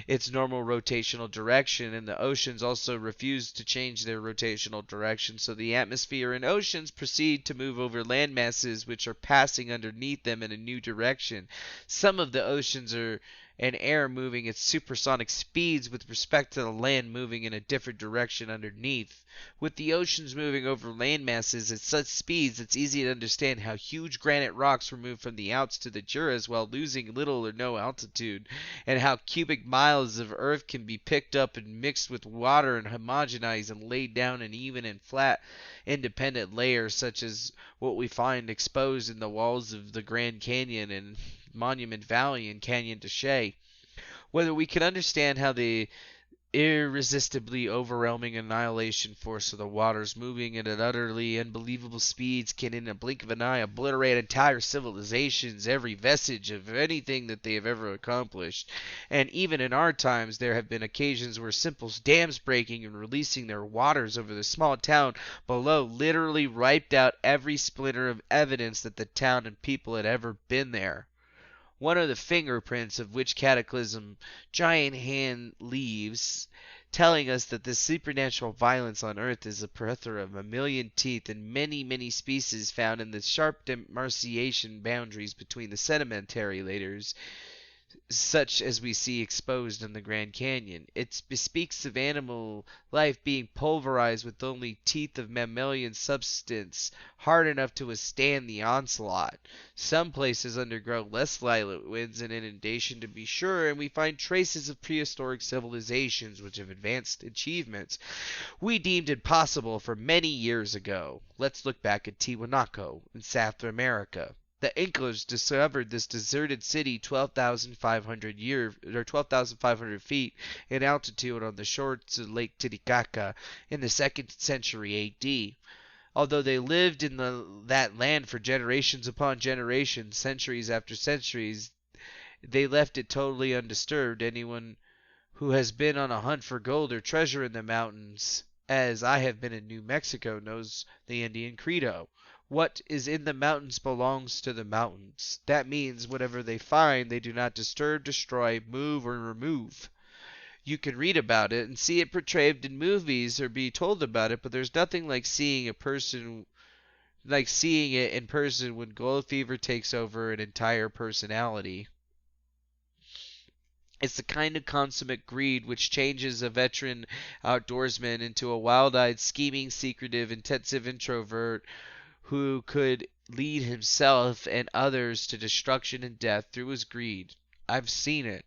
its normal rotational direction, and the oceans also refuse to change their rotational direction, so the atmosphere and oceans proceed to move over land masses which are passing underneath them in a new direction. Some of the oceans are and air moving at supersonic speeds with respect to the land moving in a different direction underneath. With the oceans moving over land masses at such speeds, it's easy to understand how huge granite rocks were moved from the Alps to the Juras while losing little or no altitude, and how cubic miles of earth can be picked up and mixed with water and homogenized and laid down in even and flat independent layers, such as what we find exposed in the walls of the Grand Canyon and Monument Valley and Canyon de Chelly. Whether we can understand how the irresistibly overwhelming annihilation force of the waters, moving at an utterly unbelievable speeds, can in a blink of an eye obliterate entire civilizations, every vestige of anything that they have ever accomplished. And even in our times there have been occasions where simple dams breaking and releasing their waters over the small town below literally wiped out every splinter of evidence that the town and people had ever been there. One of the fingerprints of which Cataclysm giant hand leaves, telling us that this supernatural violence on Earth is a plethora of a million teeth and many, many species found in the sharp demarcation boundaries between the sedimentary layers, such as we see exposed in the Grand Canyon. It bespeaks of animal life being pulverized with only teeth of mammalian substance hard enough to withstand the onslaught. Some places undergo less violent winds and inundation, to be sure, and we find traces of prehistoric civilizations which have advanced achievements we deemed impossible for many years ago. Let's look back at Tiwanaku in South America. The Incas discovered this deserted city 12,500 feet in altitude on the shores of Lake Titicaca in the 2nd century AD. Although they lived in that land for generations upon generations, centuries after centuries, they left it totally undisturbed. Anyone who has been on a hunt for gold or treasure in the mountains, as I have been in New Mexico, knows the Indian credo. What is in the mountains belongs to the mountains. That means whatever they find, they do not disturb, destroy, move, or remove. You can read about it and see it portrayed in movies or be told about it, but there's nothing like seeing it in person when gold fever takes over an entire personality. It's the kind of consummate greed which changes a veteran outdoorsman into a wild-eyed, scheming, secretive, intensive introvert who could lead himself and others to destruction and death through his greed. I've seen it.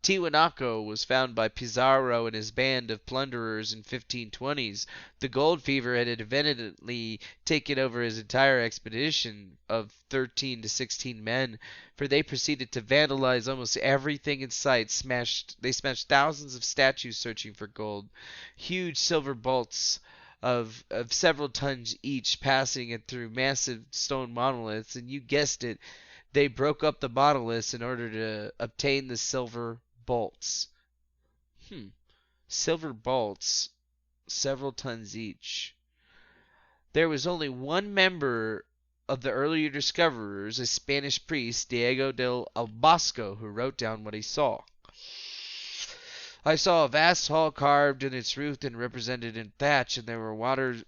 Tiwanaku was found by Pizarro and his band of plunderers in 1520s. The gold fever had evidently taken over his entire expedition of 13 to 16 men, for they proceeded to vandalize almost everything in sight. They smashed thousands of statues searching for gold, huge silver bolts of several tons each, passing it through massive stone monoliths, and you guessed it, they broke up the monoliths in order to obtain the silver bolts. Silver bolts, several tons each. There was only one member of the earlier discoverers, a Spanish priest, Diego del Albosco, who wrote down what he saw. I saw a vast hall carved in its roof and represented in thatch, and there were waters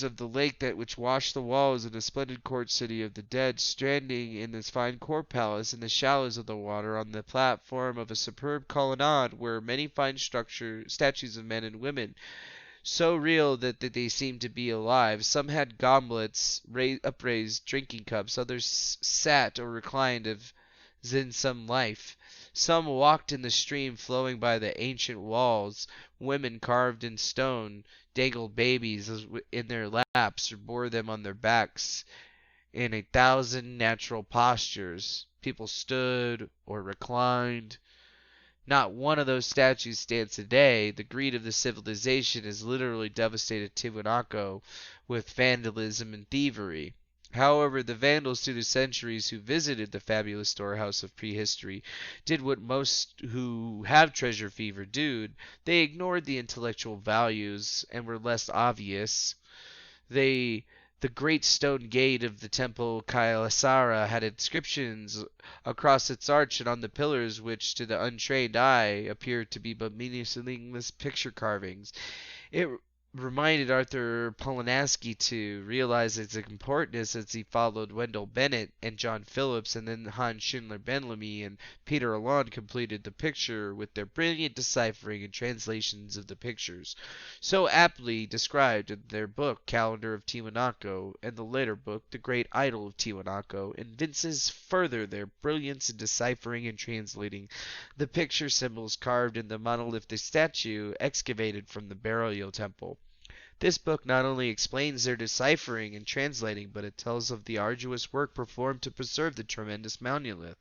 of the lake that which washed the walls of the splendid court city of the dead, standing in this fine court palace in the shallows of the water. On the platform of a superb colonnade were many fine statues of men and women, so real that they seemed to be alive. Some had goblets, upraised drinking cups, others sat or reclined as in some life. Some walked in the stream flowing by the ancient walls. Women carved in stone dangled babies in their laps or bore them on their backs in 1,000 natural postures. People stood or reclined. Not one of those statues stands today. The greed of the civilization has literally devastated Tiwanaku with vandalism and thievery. However, the Vandals through the centuries who visited the fabulous storehouse of prehistory did what most who have treasure fever do. They ignored the intellectual values and were less obvious. The great stone gate of the temple Kailasara had inscriptions across its arch and on the pillars which to the untrained eye appeared to be but meaningless picture carvings. It reminded Arthur Polanski to realize its importance as he followed Wendell Bennett and John Phillips, and then Hans Schindler Benlamy and Peter Allen completed the picture with their brilliant deciphering and translations of the pictures, so aptly described in their book Calendar of Tiwanaku, and the later book The Great Idol of Tiwanaku, evinces further their brilliance in deciphering and translating the picture symbols carved in the monolithic statue excavated from the burial temple. This book not only explains their deciphering and translating, but it tells of the arduous work performed to preserve the tremendous monolith.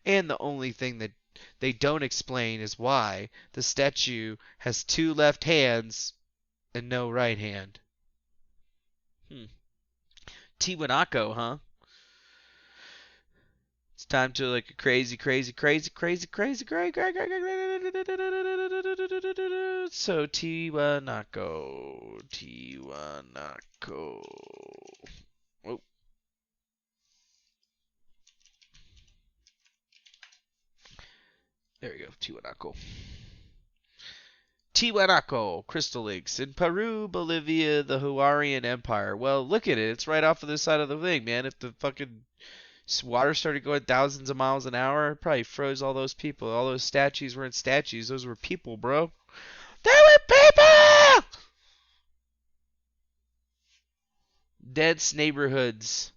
And the only thing that they don't explain is why the statue has 2 left hands and no right hand. Tiwanaku, huh? It's time to like a crazy. So Tiwanaku. Oh. There we go, Tiwanaku. Tiwanaku, Crystal Lakes, in Peru, Bolivia, the Hawaiian Empire. Well, look at it. It's right off of this side of the thing, man. If the fucking water started going thousands of miles an hour, it probably froze all those people. All those statues weren't statues. Those were people, bro. They were people! Dense neighborhoods.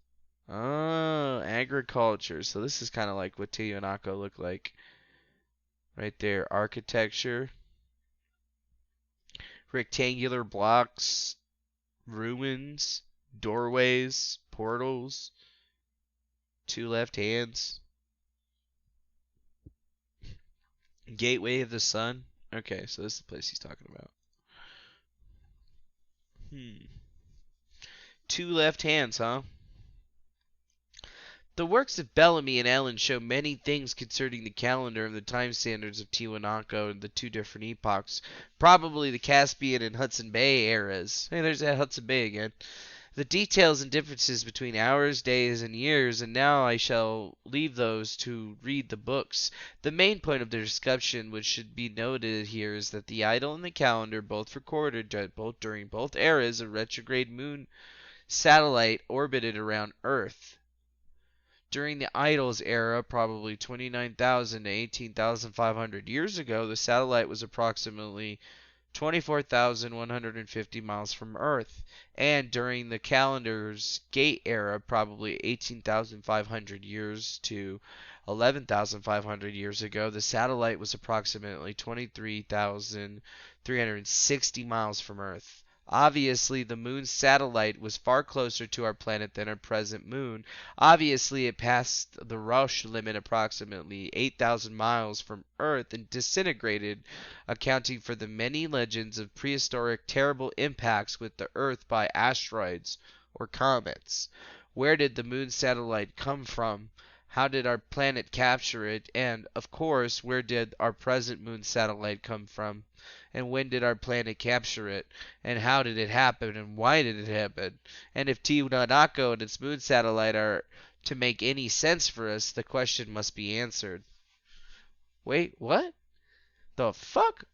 Oh, agriculture. So this is kind of like what Tiwanaku looked like. Right there. Architecture. Rectangular blocks, ruins, doorways, portals, 2 left hands. Gateway of the Sun. Okay, so this is the place he's talking about. 2 left hands, huh? The works of Bellamy and Ellen show many things concerning the calendar and the time standards of Tiwanaku and the 2 different epochs, probably the Caspian and Hudson Bay eras. Hey, there's that Hudson Bay again. The details and differences between hours, days, and years, and now I shall leave those to read the books. The main point of the discussion which should be noted here is that the idol and the calendar both recorded during both eras a retrograde moon satellite orbited around Earth. During the idol's era, probably 29,000 to 18,500 years ago, the satellite was approximately 24,150 miles from Earth, and during the calendar's gate era, probably 18,500 years to 11,500 years ago, the satellite was approximately 23,360 miles from Earth. Obviously, the moon's satellite was far closer to our planet than our present moon. Obviously, it passed the Roche limit approximately 8,000 miles from Earth and disintegrated, accounting for the many legends of prehistoric terrible impacts with the Earth by asteroids or comets. Where did the moon satellite come from? How did our planet capture it? And, of course, where did our present moon satellite come from? And when did our planet capture it? And how did it happen? And why did it happen? And if Tiwanaku and its moon satellite are to make any sense for us, the question must be answered. Wait, what? The fuck?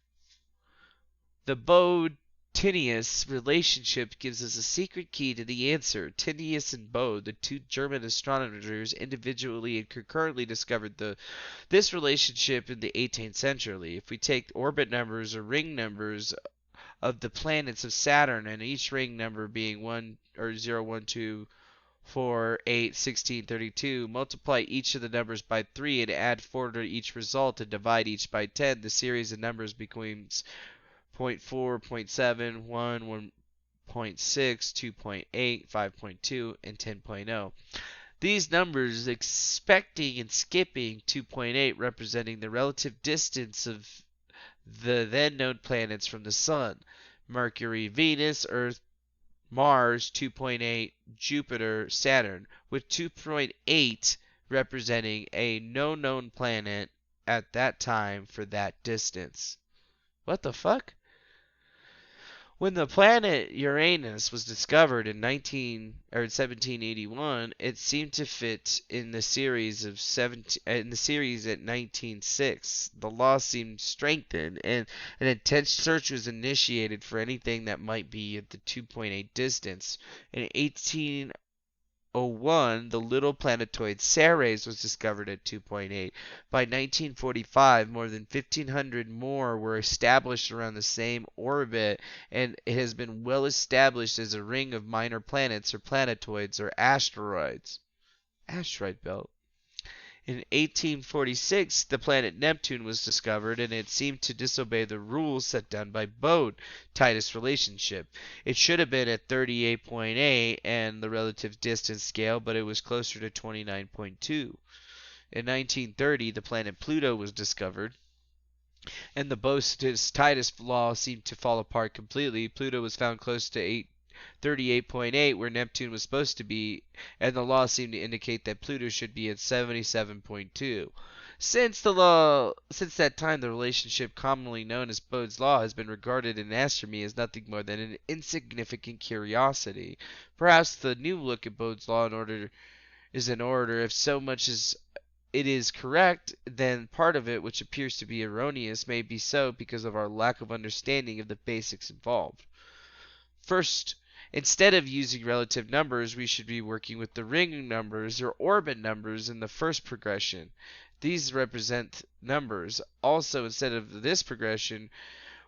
The Bode-Tinius relationship gives us a secret key to the answer. Tinius and Bode, the 2 German astronomers, individually and concurrently discovered this relationship in the 18th century. If we take orbit numbers or ring numbers of the planets of Saturn, and each ring number being 1 or 0, 1, 2, 4, 8, 16, 32, multiply each of the numbers by 3 and add 4 to each result and divide each by 10, the series of numbers becomes 0.4, 0.7, 1, 1.6, 2.8, 5.2, and 10.0. These numbers, expecting and skipping 2.8, representing the relative distance of the then known planets from the Sun: Mercury, Venus, Earth, Mars, 2.8, Jupiter, Saturn, with 2.8 representing a no known planet at that time for that distance. What the fuck? When the planet Uranus was discovered in 1781, it seemed to fit in the series at 1906. The law seemed strengthened, and an intense search was initiated for anything that might be at the 2.8 distance. In 1801, the little planetoid Ceres was discovered at 2.8. By 1945, more than 1,500 more were established around the same orbit, and it has been well established as a ring of minor planets or planetoids or asteroids. Asteroid belt. In 1846, the planet Neptune was discovered, and it seemed to disobey the rules set down by Bode-Titus relationship. It should have been at 38.8 and the relative distance scale, but it was closer to 29.2. In 1930, the planet Pluto was discovered, and the Boas-Titus law seemed to fall apart completely. Pluto was found close to 38.8, where Neptune was supposed to be, and the law seemed to indicate that Pluto should be at 77.2. Since that time, the relationship commonly known as Bode's law has been regarded in astronomy as nothing more than an insignificant curiosity. Perhaps the new look at Bode's law is in order. If so much as it is correct, then part of it, which appears to be erroneous, may be so because of our lack of understanding of the basics involved. First, instead of using relative numbers, we should be working with the ring numbers or orbit numbers in the first progression. These represent numbers. Also, instead of this progression,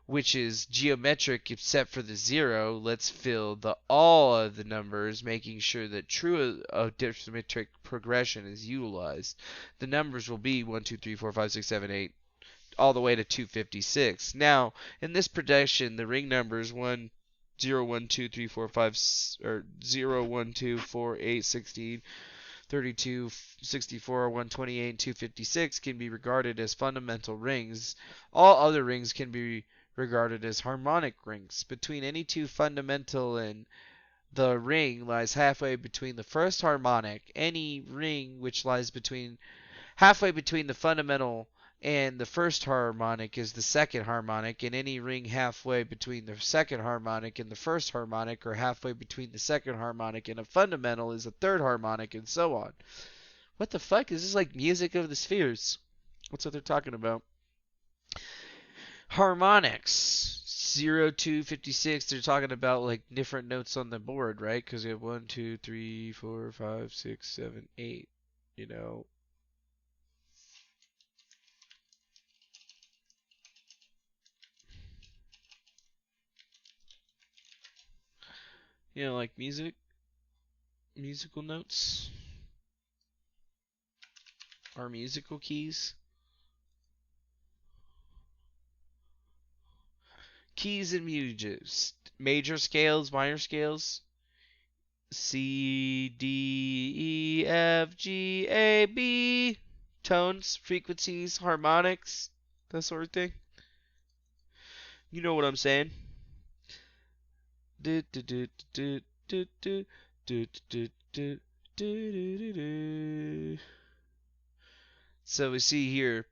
which is geometric except for the 0, let's fill all of the numbers, making sure that true geometric progression is utilized. The numbers will be 1, 2, 3, 4, 5, 6, 7, 8, all the way to 256. Now, in this progression, the ring numbers 0, 1, 2, 3, 4, 5, or 0, 1, 2, 4, 8, 16, 32, 64, 128, and 256 can be regarded as fundamental rings. All other rings can be regarded as harmonic rings. Between any two fundamental and the ring lies halfway between the first harmonic. Any ring which lies halfway between the fundamental and the first harmonic is the second harmonic, and any ring halfway between the second harmonic and the first harmonic, or halfway between the second harmonic and a fundamental, is the third harmonic, and so on. What the fuck? Is this like music of the spheres? What's what they're talking about? Harmonics. 0, 2, 56, they're talking about like different notes on the board, right? Because we have 1, 2, 3, 4, 5, 6, 7, 8, you know. You know, like musical notes, or musical keys. Keys and major scales, minor scales, C, D, E, F, G, A, B, tones, frequencies, harmonics, that sort of thing. You know what I'm saying? So we see here,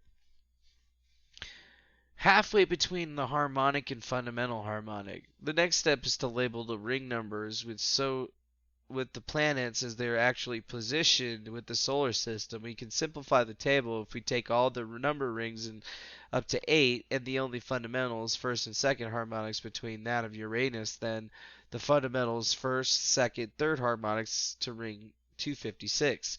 halfway between the harmonic and fundamental harmonic. The next step is to label the ring numbers with the planets as they're actually positioned with the solar system. We can simplify the table if we take all the number rings and up to 8, and the only fundamentals, first and second harmonics between that of Uranus, then the fundamentals first, second, third harmonics to ring 256.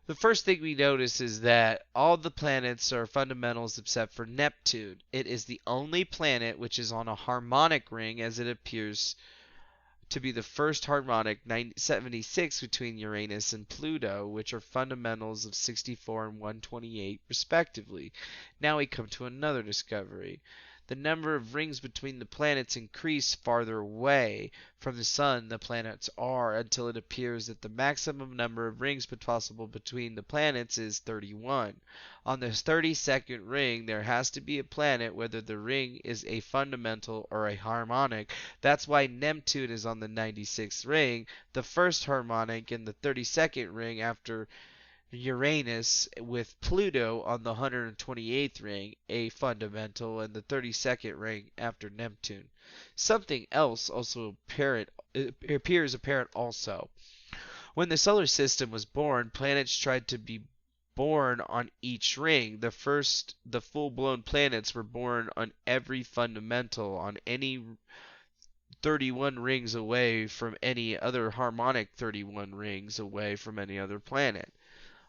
The first thing we notice is that all the planets are fundamentals except for Neptune. It is the only planet which is on a harmonic ring, as it appears to be the first harmonic 76 between Uranus and Pluto, which are fundamentals of 64 and 128 respectively. Now we come to another discovery. The number of rings between the planets increase farther away from the sun the planets are, until it appears that the maximum number of rings possible between the planets is 31. On the 32nd ring, there has to be a planet, whether the ring is a fundamental or a harmonic. That's why Neptune is on the 96th ring, the first harmonic, and the 32nd ring after Uranus, with Pluto on the 128th ring, a fundamental, and the 32nd ring after Neptune. Something else also appears apparent also. When the solar system was born, planets tried to be born on each ring. The full-blown planets were born on every fundamental, on any 31 rings away from any other harmonic, 31 rings away from any other planet.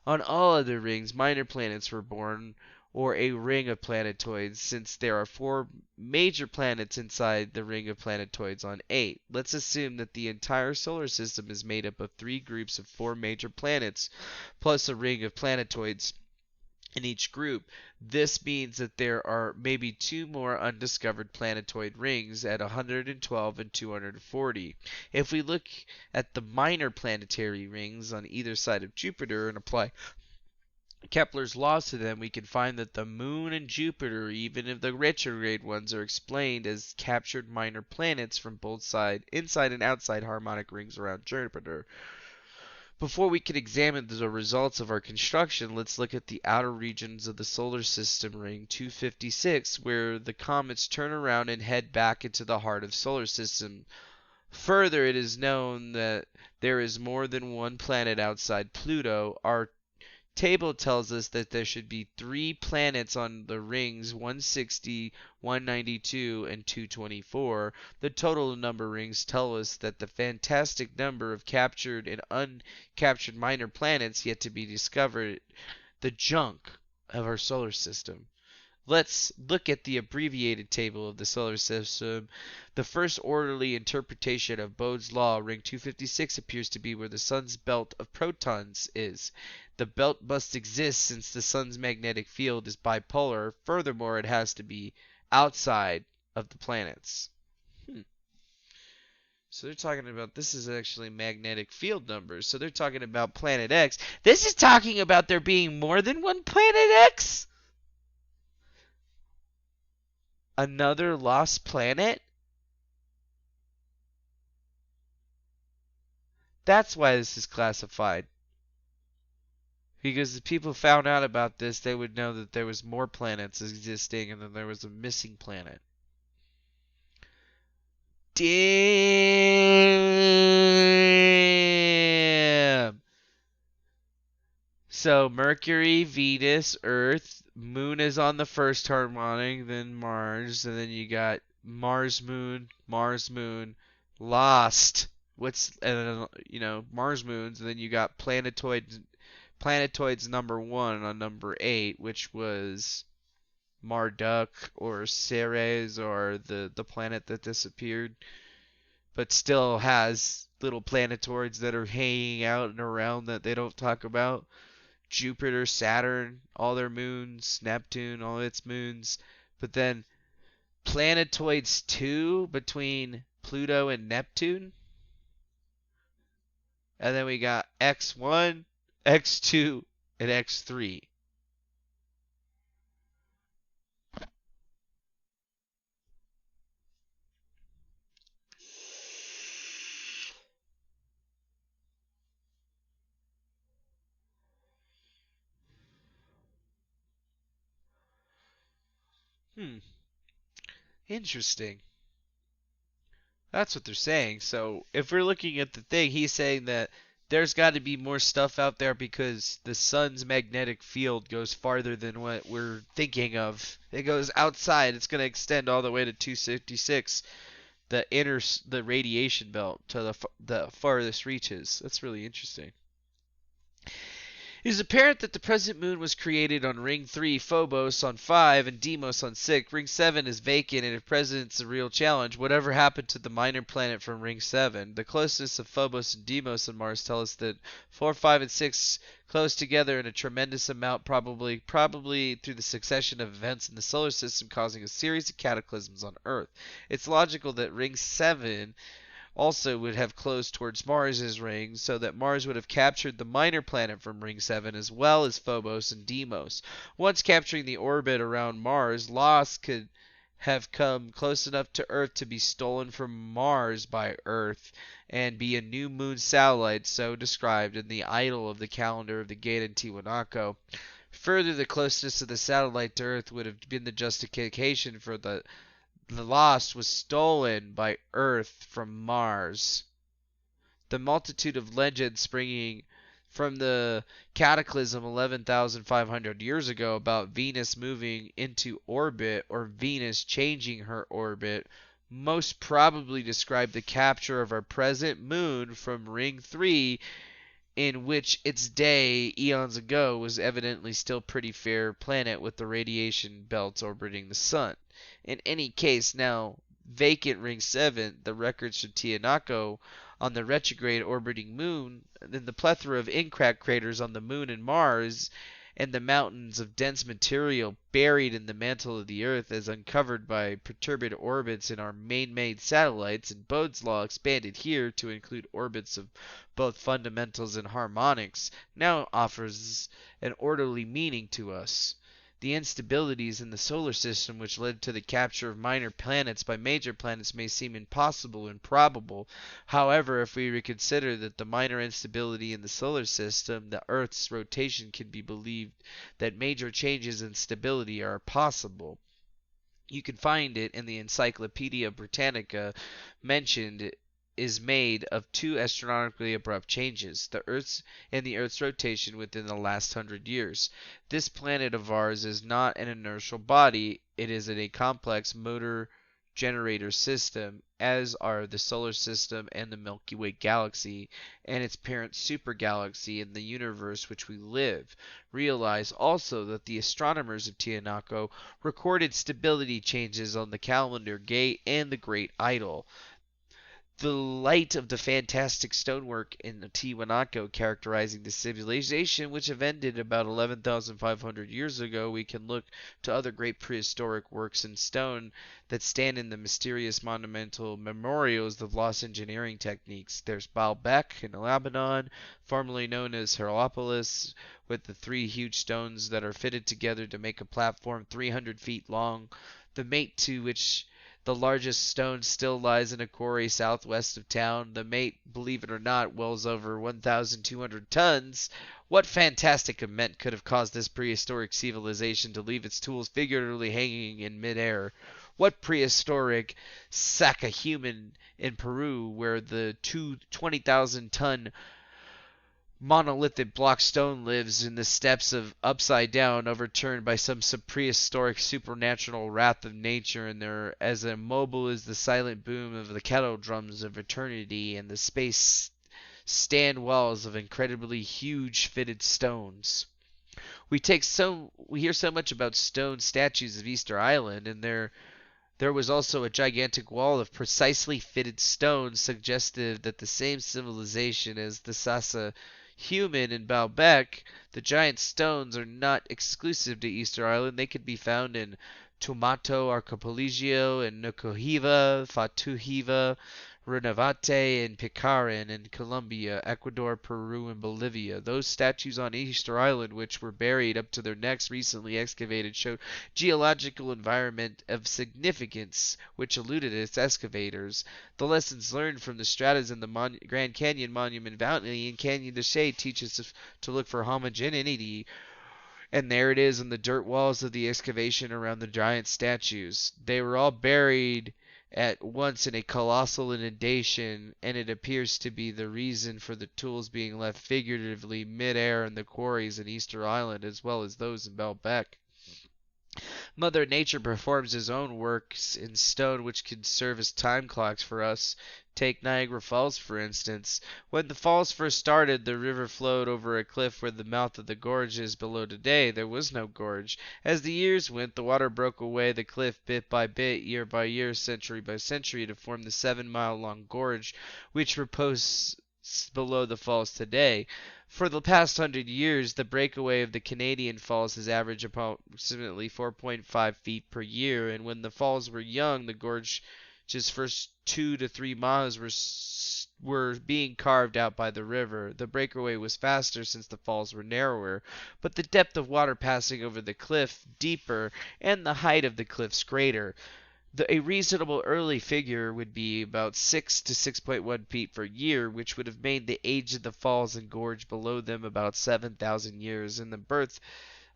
On all other rings, minor planets were born, or a ring of planetoids, since there are 4 major planets inside the ring of planetoids on 8. Let's assume that the entire solar system is made up of 3 groups of 4 major planets, plus a ring of planetoids in each group. This means that there are maybe 2 more undiscovered planetoid rings at 112 and 240. If we look at the minor planetary rings on either side of Jupiter and apply Kepler's laws to them, we can find that the Moon and Jupiter, even if the retrograde ones, are explained as captured minor planets from both inside and outside harmonic rings around Jupiter. Before we can examine the results of our construction, let's look at the outer regions of the solar system ring 256, where the comets turn around and head back into the heart of the solar system. Further, it is known that there is more than one planet outside Pluto. Our table tells us that there should be 3 planets on the rings 160, 192, and 224. The total number rings tell us that the fantastic number of captured and uncaptured minor planets yet to be discovered, the junk of our solar system. Let's look at the abbreviated table of the solar system. The first orderly interpretation of Bode's law, ring 256, appears to be where the sun's belt of protons is. The belt must exist since the sun's magnetic field is bipolar. Furthermore, it has to be outside of the planets. So they're talking about, this is actually magnetic field numbers. So they're talking about planet X. This is talking about there being more than one planet X? Another lost planet? That's why this is classified. Because if people found out about this, they would know that there was more planets existing and then there was a missing planet. Damn! So Mercury, Venus, Earth, Moon is on the first harmonic, then Mars, and then you got Mars, Moon, Lost. Mars, Moons, and then you got planetoids number 1 on number 8, which was Marduk or Ceres, or the planet that disappeared, but still has little planetoids that are hanging out and around that they don't talk about. Jupiter, Saturn, all their moons, Neptune, all its moons. But then planetoids 2 between Pluto and Neptune. And then we got X1, X2, and X3. Interesting. That's what they're saying. So if we're looking at the thing, he's saying that there's got to be more stuff out there because the sun's magnetic field goes farther than what we're thinking of. It goes outside. It's going to extend all the way to 256, the radiation belt, to the farthest reaches. That's really interesting. It is apparent that the present moon was created on ring 3, Phobos on 5, and Deimos on 6. Ring 7 is vacant, and if present, it's a real challenge. Whatever happened to the minor planet from ring 7? The closeness of Phobos and Deimos and Mars tell us that 4, 5, and 6 close together in a tremendous amount, probably through the succession of events in the solar system causing a series of cataclysms on Earth. It's logical that ring 7 also would have closed towards Mars' ring, so that Mars would have captured the minor planet from ring 7 as well as Phobos and Deimos. Once capturing the orbit around Mars, Lost could have come close enough to Earth to be stolen from Mars by Earth and be a new moon satellite, so described in the idol of the calendar of the gate in Tiwanaku. Further, the closeness of the satellite to Earth would have been the justification for the Lost was stolen by Earth from Mars. The multitude of legends springing from the Cataclysm 11,500 years ago about Venus moving into orbit or Venus changing her orbit most probably describe the capture of our present moon from ring 3, in which its day eons ago was evidently still pretty fair planet with the radiation belts orbiting the sun. In any case, now vacant ring 7, the records from Tiwanaku on the retrograde orbiting moon, then the plethora of impact craters on the moon and Mars, and the mountains of dense material buried in the mantle of the Earth as uncovered by perturbed orbits in our man-made satellites, and Bode's law expanded here to include orbits of both fundamentals and harmonics, now offers an orderly meaning to us. The instabilities in the solar system which led to the capture of minor planets by major planets may seem impossible and improbable. However, if we reconsider that the minor instability in the solar system, the Earth's rotation, can be believed that major changes in stability are possible. You can find it in the Encyclopedia Britannica mentioned is made of two astronomically abrupt changes, the Earth's rotation within the last 100 years. This planet of ours is not an inertial body, it is in a complex motor generator system, as are the solar system and the Milky Way galaxy, and its parent supergalaxy in the universe which we live. Realize also that the astronomers of Tiahuanaco recorded stability changes on the calendar gate and the Great Idol. The light of the fantastic stonework in Tiahuanaco characterizing the civilization which have ended about 11,500 years ago, we can look to other great prehistoric works in stone that stand in the mysterious monumental memorials of lost engineering techniques. There's Baalbek in Lebanon, formerly known as Heliopolis, with the three huge stones that are fitted together to make a platform 300 feet long, the mate to which the largest stone still lies in a quarry southwest of town. The mate, believe it or not, weighs over 1,200 tons. What fantastic event could have caused this prehistoric civilization to leave its tools figuratively hanging in midair? What prehistoric Sacahuman in Peru, where the 20,000-ton monolithic block stone lives in the steppes of upside down, overturned by some prehistoric supernatural wrath of nature, and they're as immobile as the silent boom of the kettle drums of eternity, and the space stand walls of incredibly huge fitted stones. We hear so much about stone statues of Easter Island, and there was also a gigantic wall of precisely fitted stones suggestive that the same civilization as the Sasa human in Baalbek. The giant stones are not exclusive to Easter Island. They could be found in Tumato Archipelago, in Nukuhiva, Fatuhiva, Renavate, and Picarin in Colombia, Ecuador, Peru, and Bolivia. Those statues on Easter Island, which were buried up to their necks recently excavated, showed geological environment of significance which eluded its excavators. The lessons learned from the stratas in the Grand Canyon Monument Valley and Canyon de Shade teach us to look for homogeneity, and there it is in the dirt walls of the excavation around the giant statues. They were all buried at once in a colossal inundation, and it appears to be the reason for the tools being left figuratively mid-air in the quarries in Easter Island as well as those in Baalbek. Mother Nature performs his own works in stone which can serve as time clocks for us. Take Niagara Falls, for instance. When the falls first started, the river flowed over a cliff where the mouth of the gorge is below today. There was no gorge. As the years went, the water broke away the cliff bit by bit, year by year, century by century, to form the 7-mile-long gorge which reposes below the falls today. For the past 100 years, the breakaway of the Canadian Falls has averaged approximately 4.5 feet per year, and when the falls were young, the gorge's first 2 to 3 miles were being carved out by the river. The breakaway was faster since the falls were narrower, but the depth of water passing over the cliff deeper, and the height of the cliffs greater. A reasonable early figure would be about 6 to 6.1 feet per year, which would have made the age of the falls and gorge below them about 7,000 years, and the birth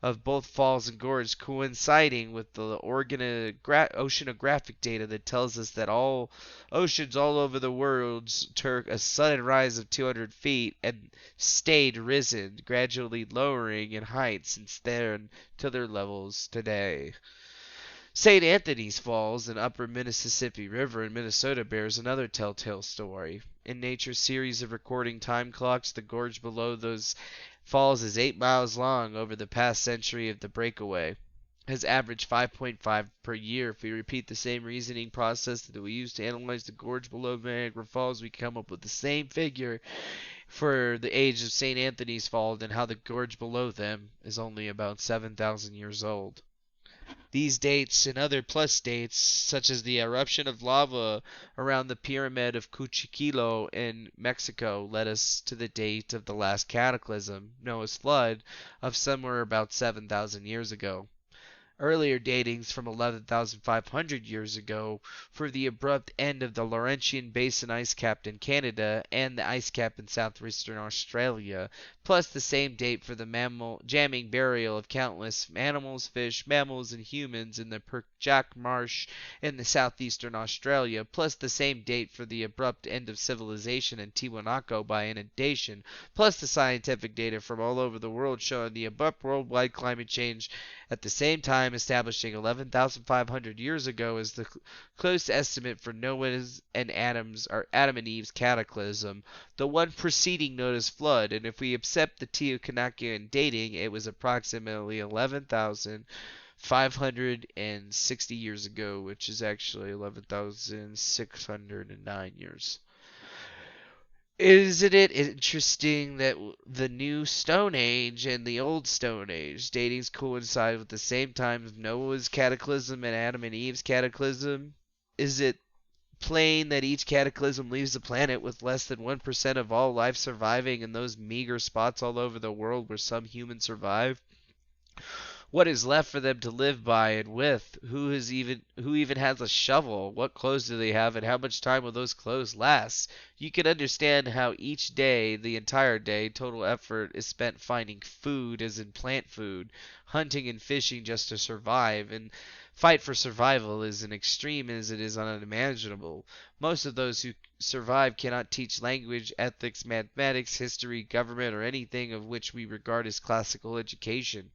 of both falls and gorge coinciding with the oceanographic data that tells us that all oceans all over the world took a sudden rise of 200 feet and stayed risen, gradually lowering in height since then to their levels today. St. Anthony's Falls in upper Mississippi River in Minnesota bears another telltale story. In Nature's series of recording time clocks, the gorge below those falls is 8 miles long. Over the past century of the breakaway has averaged 5.5 per year. If we repeat the same reasoning process that we used to analyze the gorge below Niagara Falls, we come up with the same figure. for the age of St. Anthony's Fall, and how the gorge below them is only about 7,000 years old. These dates and other plus dates, such as the eruption of lava around the pyramid of Cuchiquilo in Mexico, led us to the date of the last cataclysm, Noah's flood, of somewhere about 7,000 years ago. Earlier datings from 11,500 years ago for the abrupt end of the Laurentian Basin ice cap in Canada and the ice cap in southwestern Australia, plus the same date for the jamming burial of countless animals, fish, mammals, and humans in the Perkjak Marsh in the southeastern Australia, plus the same date for the abrupt end of civilization in Tiwanaku by inundation, plus the scientific data from all over the world showing the abrupt worldwide climate change at the same time, establishing 11,500 years ago as the close estimate for Noah's and Adam and Eve's cataclysm, the one preceding Noah's flood, and if we accept the Tiwanakian dating, it was approximately 11,560 years ago, which is actually 11,609 years. Isn't it interesting that the new Stone Age and the old Stone Age datings coincide with the same time of Noah's cataclysm and Adam and Eve's cataclysm? Is it plain that each cataclysm leaves the planet with less than 1% of all life surviving in those meager spots all over the world where some humans survive? What is left for them to live by and with? Who even has a shovel? What clothes do they have, and how much time will those clothes last? You can understand how each day, the entire day, total effort is spent finding food, as in plant food, hunting and fishing just to survive, and fight for survival is as extreme as it is unimaginable. Most of those who survive cannot teach language, ethics, mathematics, history, government, or anything of which we regard as classical education.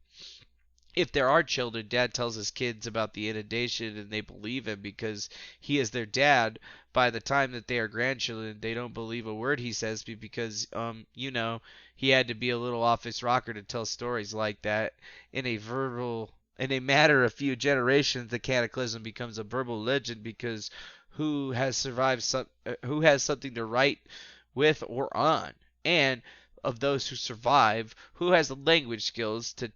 If there are children, dad tells his kids about the inundation and they believe him because he is their dad. By the time that they are grandchildren, they don't believe a word he says because, he had to be a little off his rocker to tell stories like that. In a matter of few generations, the cataclysm becomes a verbal legend because who has something to write with or on? And of those who survive, who has the language skills to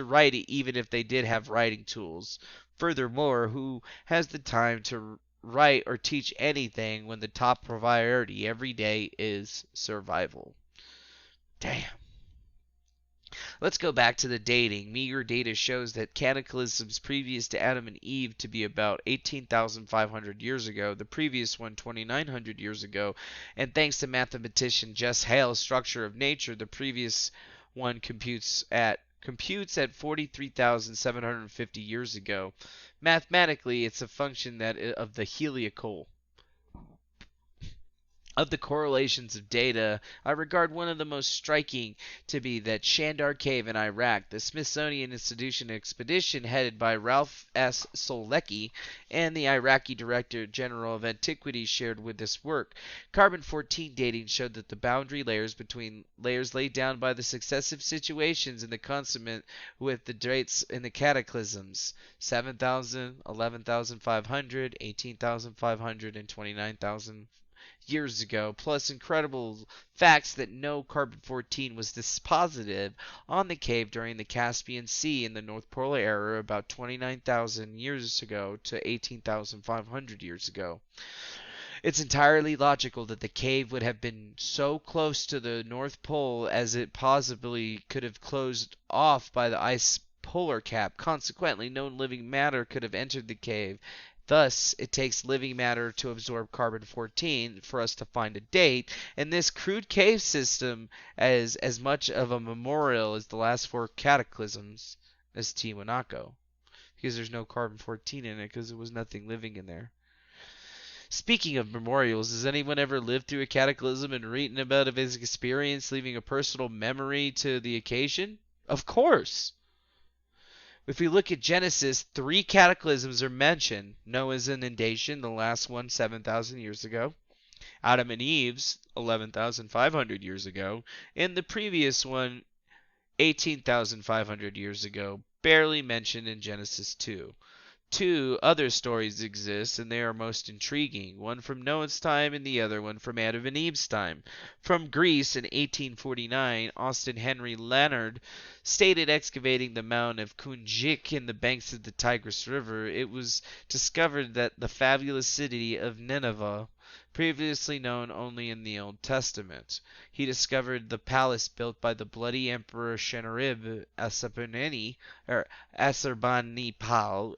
write it even if they did have writing tools. Furthermore, who has the time to write or teach anything when the top priority every day is survival? Damn. Let's go back to the dating. Meager data shows that cataclysms previous to Adam and Eve to be about 18,500 years ago, the previous one 2,900 years ago, and thanks to mathematician Jess Hale's structure of nature, the previous one computes at 43,750 years ago. Mathematically, it's a function of the heliacal. Of the correlations of data, I regard one of the most striking to be that Shandar Cave in Iraq, the Smithsonian Institution expedition headed by Ralph S. Solecki and the Iraqi Director General of Antiquities shared with this work. Carbon-14 dating showed that the boundary layers between layers laid down by the successive situations in the consummate with the dates in the cataclysms 7,000, 11,500, 18,500, and 29,000 years ago, plus incredible facts that no carbon-14 was dispositive on the cave during the Caspian Sea in the North Polar era about 29,000 years ago to 18,500 years ago. It's entirely logical that the cave would have been so close to the North Pole as it possibly could have closed off by the ice polar cap. Consequently, no living matter could have entered the cave. Thus, it takes living matter to absorb carbon-14 for us to find a date, and this crude cave system as much of a memorial as the last four cataclysms as Tiwanaku, because there's no carbon-14 in it because there was nothing living in there. Speaking of memorials, has anyone ever lived through a cataclysm and written about his experience, leaving a personal memory to the occasion? Of course! If we look at Genesis, 3 cataclysms are mentioned. Noah's inundation, the last one 7,000 years ago. Adam and Eve's 11,500 years ago. And the previous one 18,500 years ago, barely mentioned in Genesis 2. Two other stories exist, and they are most intriguing, one from Noah's time and the other one from Adam and Eve's time. From Greece in 1849, Austin Henry Leonard stated excavating the mountain of Kunjik in the banks of the Tigris River, it was discovered that the fabulous city of Nineveh, previously known only in the Old Testament. He discovered the palace built by the bloody Emperor Sennacherib Assurbanipal,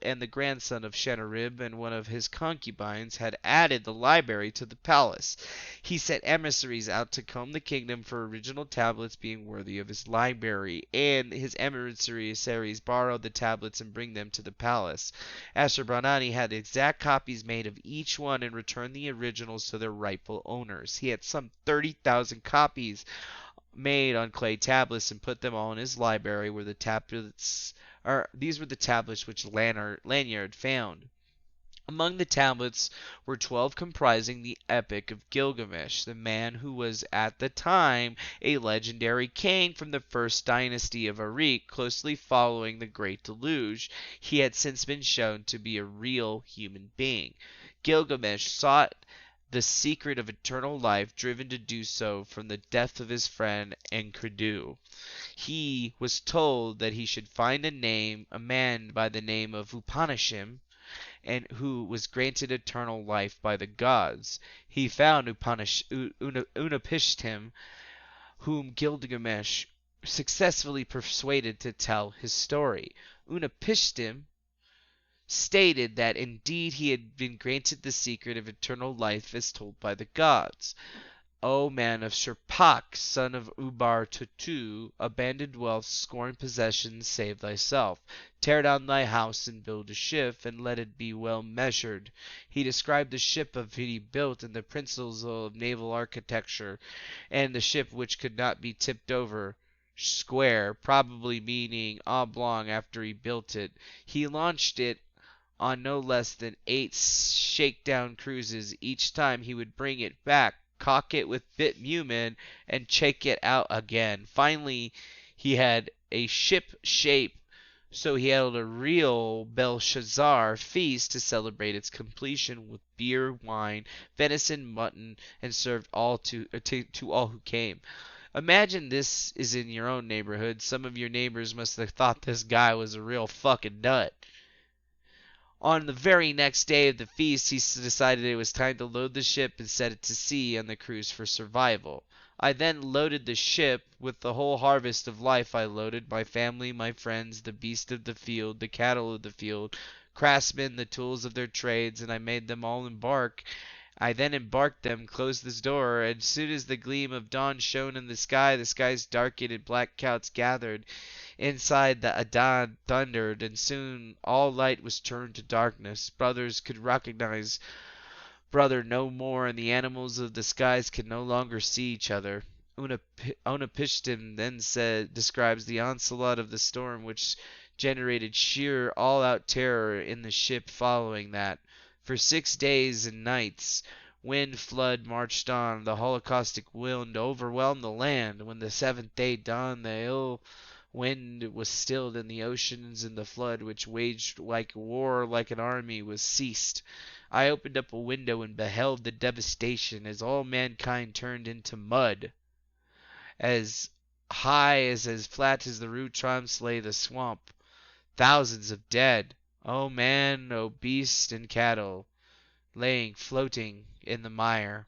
and the grandson of Sennacherib and one of his concubines had added the library to the palace. He sent emissaries out to comb the kingdom for original tablets being worthy of his library, and his emissaries borrowed the tablets and bring them to the palace. Ashurbanipal had exact copies made of each one and returned the originals to their rightful owners. He had some 30,000 copies made on clay tablets and put them all in his library where the tablets these were the tablets which Lanyard found. Among the tablets were 12 comprising the Epic of Gilgamesh, the man who was at the time a legendary king from the first dynasty of Arik, closely following the Great Deluge. He had since been shown to be a real human being. Gilgamesh sought the secret of eternal life, driven to do so from the death of his friend Enkidu. He was told that he should find a man by the name of Upanishim, and who was granted eternal life by the gods. He found Unapishtim, whom Gilgamesh successfully persuaded to tell his story. Unapishtim stated that indeed he had been granted the secret of eternal life as told by the gods. O man of Shurpak, son of Ubar Tutu, abandon wealth, scorn possessions, save thyself. Tear down thy house and build a ship, and let it be well measured. He described the ship of he built and the principles of naval architecture, and the ship which could not be tipped over square, probably meaning oblong after he built it. He launched it on no less than 8 shakedown cruises. Each time he would bring it back, cock it with bitumen, and check it out again. Finally, he had a ship shape, so he held a real Belshazzar feast to celebrate its completion with beer, wine, venison, mutton, and served all to all who came. Imagine this is in your own neighborhood. Some of your neighbors must have thought this guy was a real fucking nut. On the very next day of the feast, he decided it was time to load the ship and set it to sea on the cruise for survival. I then loaded the ship with the whole harvest of life. I loaded my family, my friends, the beasts of the field, the cattle of the field, craftsmen, the tools of their trades, and I made them all embark. I then embarked them, closed this door, and as soon as the gleam of dawn shone in the skies darkened and black clouds gathered. Inside the Adan thundered, and soon all light was turned to darkness. Brothers could recognize brother no more, and the animals of the skies could no longer see each other. Unapishtim then describes the onslaught of the storm, which generated sheer all-out terror in the ship following that. For 6 days and nights, wind, flood marched on. The holocaustic wind overwhelmed the land. When the 7th day dawned, the ill wind was stilled, and the oceans and the flood, which waged like war like an army, was ceased. I opened up a window and beheld the devastation as all mankind turned into mud. As high as flat as the root trunks lay the swamp. Thousands of dead, O man, O beast and cattle, floating in the mire.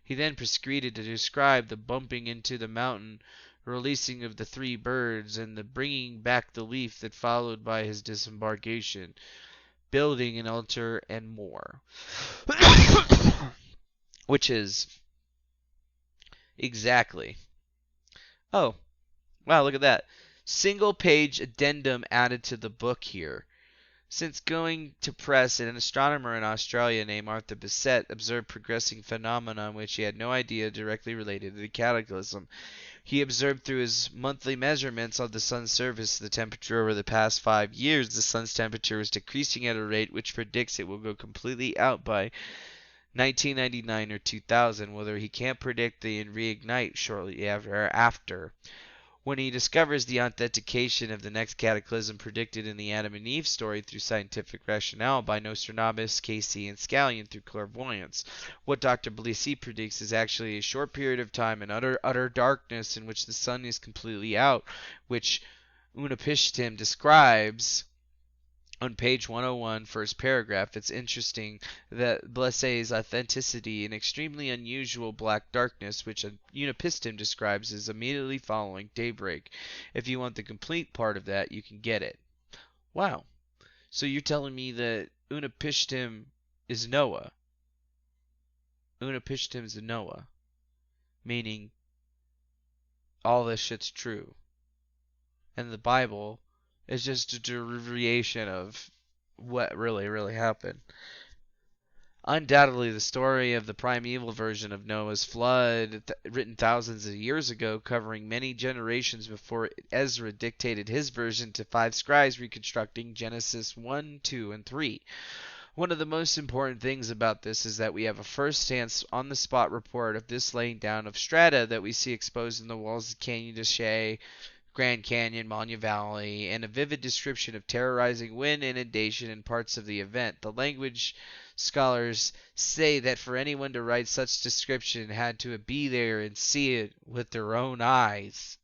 He then proceeded to describe the bumping into the mountain, releasing of the 3 birds, and the bringing back the leaf that followed by his disembarkation, building an altar, and more. Which is exactly. Oh, wow, look at that. Single page addendum added to the book here. Since going to press, an astronomer in Australia named Arthur Bissett observed progressing phenomena which he had no idea directly related to the Cataclysm. He observed through his monthly measurements of the sun's surface the temperature over the past 5 years. The sun's temperature is decreasing at a rate which predicts it will go completely out by 1999 or 2000, whether he can't predict the reignite shortly after. When he discovers the authentication of the next cataclysm predicted in the Adam and Eve story through scientific rationale by Nostradamus, Casey, and Scallion through clairvoyance, what Dr. Blissi predicts is actually a short period of time in utter darkness in which the sun is completely out, which Unapishtim describes on page 101, first paragraph. It's interesting that Blesse's authenticity in extremely unusual black darkness, which Unapistum describes as immediately following daybreak. If you want the complete part of that, you can get it. Wow. So you're telling me that Unapishtim is Noah. Unapishtim is Noah. Meaning all this shit's true. And the Bible is just a derivation of what really happened. Undoubtedly, the story of the primeval version of Noah's flood, written thousands of years ago, covering many generations before Ezra dictated his version to 5 scribes reconstructing Genesis 1, 2, and 3. One of the most important things about this is that we have a first-hand, on-the-spot report of this laying down of strata that we see exposed in the walls of Canyon de Chelly, Grand Canyon, Manu Valley, and a vivid description of terrorizing wind, inundation, and parts of the event. The language scholars say that for anyone to write such description had to be there and see it with their own eyes.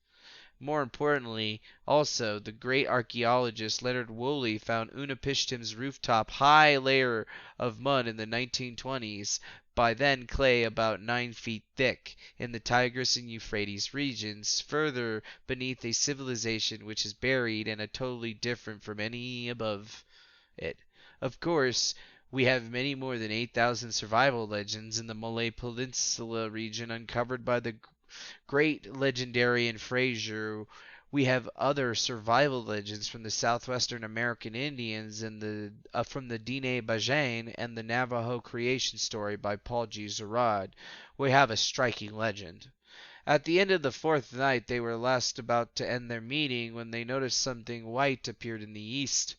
More importantly, also, the great archaeologist Leonard Woolley found Unapishtim's rooftop high layer of mud in the 1920s, by then clay about 9 feet thick, in the Tigris and Euphrates regions, further beneath a civilization which is buried and totally different from any above it. Of course, we have many more than 8,000 survival legends in the Malay Peninsula region uncovered by the great legendarian Fraser. We have other survival legends from the southwestern American Indians and from the Diné Bajane and the Navajo creation story by Paul G. Zerad. We have a striking legend. At the end of the 4th night, they were last about to end their meeting when they noticed something white appeared in the east.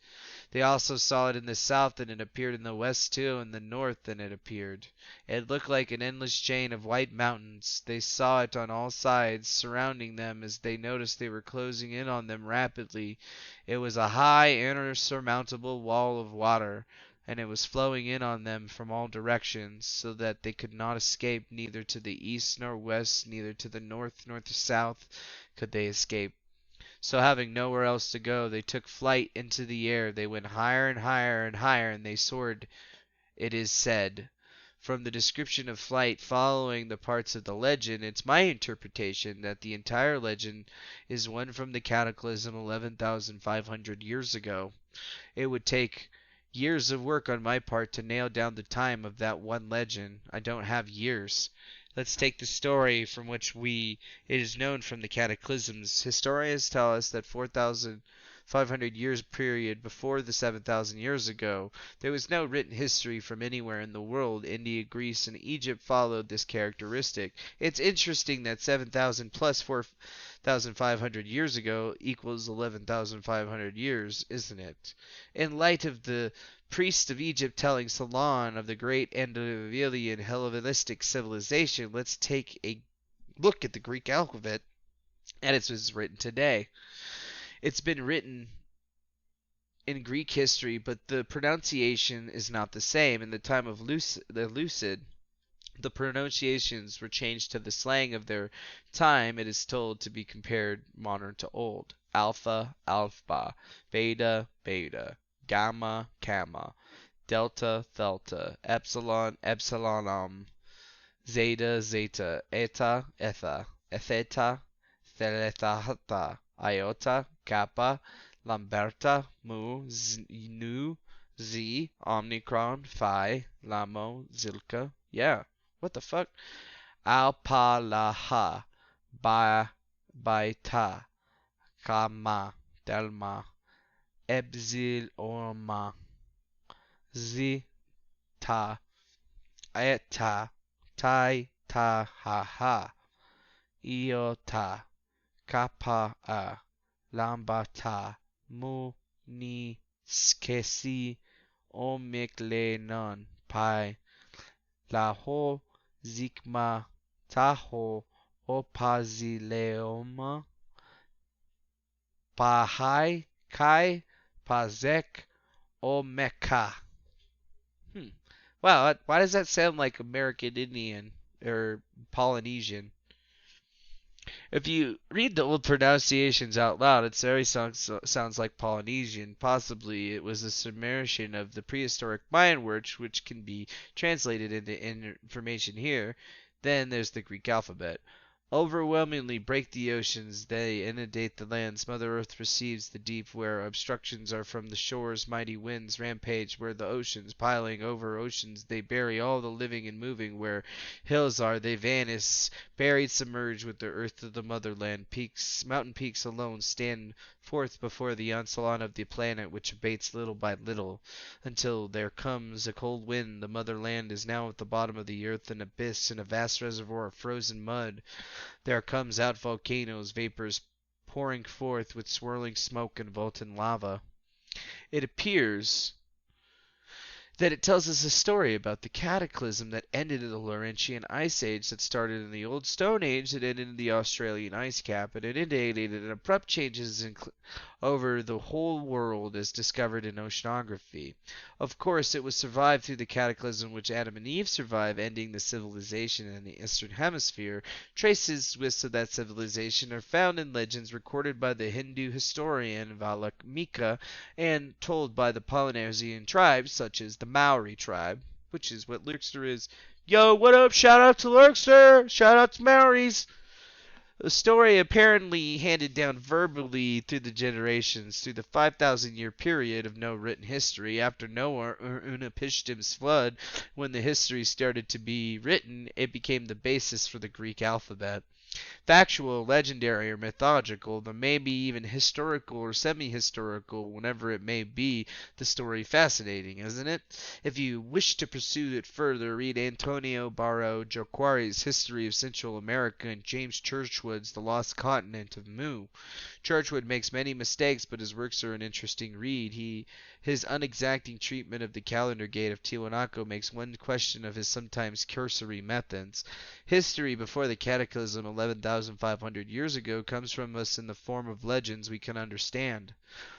They also saw it in the south, and it appeared in the west too, and the north, and it appeared. It looked like an endless chain of white mountains. They saw it on all sides, surrounding them as they noticed they were closing in on them rapidly. It was a high, insurmountable wall of water, and it was flowing in on them from all directions, so that they could not escape. Neither to the east nor west, neither to the north nor the south could they escape. So having nowhere else to go, they took flight into the air. They went higher and higher and higher, and they soared, it is said. From the description of flight following the parts of the legend, it's my interpretation that the entire legend is one from the Cataclysm 11,500 years ago. It would take years of work on my part to nail down the time of that one legend. I don't have years. Let's take the story from which it is known from the Cataclysms. Historians tell us that 4,500 years period before the 7,000 years ago, there was no written history from anywhere in the world. India, Greece, and Egypt followed this characteristic. It's interesting that 7,000 plus 4,500 years ago equals 11,500 years, isn't it? In light of the priest of Egypt telling Solon of the great Antediluvian Hellenistic civilization, let's take a look at the Greek alphabet, and it was written today. It's been written in Greek history, but the pronunciation is not the same. In the time of the Lucid, the pronunciations were changed to the slang of their time. It is told to be compared modern to old. Alpha, alpha, beta, beta, gamma, gamma, delta, delta, epsilon, epsilonum, zeta, zeta, eta, etha, theta, theta, iota, kappa, lamberta, mu, nu, z, omicron, phi, lamo, zilka. Yeah, what the fuck? Alpalaha, baita, gamma, delma, epsilon, zeta, eta, tai, ta, ha, ha, iota, kappa, lambata, mu, ni, skesi, omiklenon, pi, laho, zikma, taho, opazileoma, Pahai Kai Pazek Omeka. Hmm. Wow, why does that sound like American Indian or Polynesian? If you read the old pronunciations out loud, it very sounds like Polynesian. Possibly it was a submersion of the prehistoric Mayan words, which can be translated into information here. Then there's the Greek alphabet. Overwhelmingly break the oceans, they inundate the lands. Mother Earth receives the deep, where obstructions are from the shores. Mighty winds rampage where the oceans, piling over oceans, they bury all the living and moving. Where hills are, they vanish, buried, submerged with the earth of the motherland. Peaks, mountain peaks alone stand forth before the onslaught of the planet, which abates little by little, until there comes a cold wind. The motherland is now at the bottom of the earth, an abyss, in a vast reservoir of frozen mud. There comes out volcanoes, vapors pouring forth with swirling smoke and Volton lava. It appears that it tells us a story about the cataclysm that ended in the Laurentian ice age, that started in the old Stone Age, that ended in the Australian ice cap, and it indicated an abrupt changes over the whole world as discovered in oceanography. Of course, it was survived through the cataclysm which Adam and Eve survived, ending the civilization in the Eastern Hemisphere. Traces of that civilization are found in legends recorded by the Hindu historian Valic Mica and told by the Polynesian tribes such as the Maori tribe, which is what Lurkster is. Yo, what up? Shout out to Lurkster! Shout out to Maoris! A story apparently handed down verbally through the generations, through the 5,000-year period of no written history. After Noah or Unapishtim's flood, when the history started to be written, it became the basis for the Greek alphabet. Factual, legendary, or mythological, there may be even historical or semi-historical, whenever it may be, the story fascinating, isn't it? If you wish to pursue it further, read Antonio Barro Joquari's History of Central America and James Churchward's The Lost Continent of Mu. Churchward makes many mistakes, but his works are an interesting read. His unexacting treatment of the calendar gate of Tiwanaku makes one question of his sometimes cursory methods. History before the Cataclysm 11,500 years ago comes from us in the form of legends we can understand.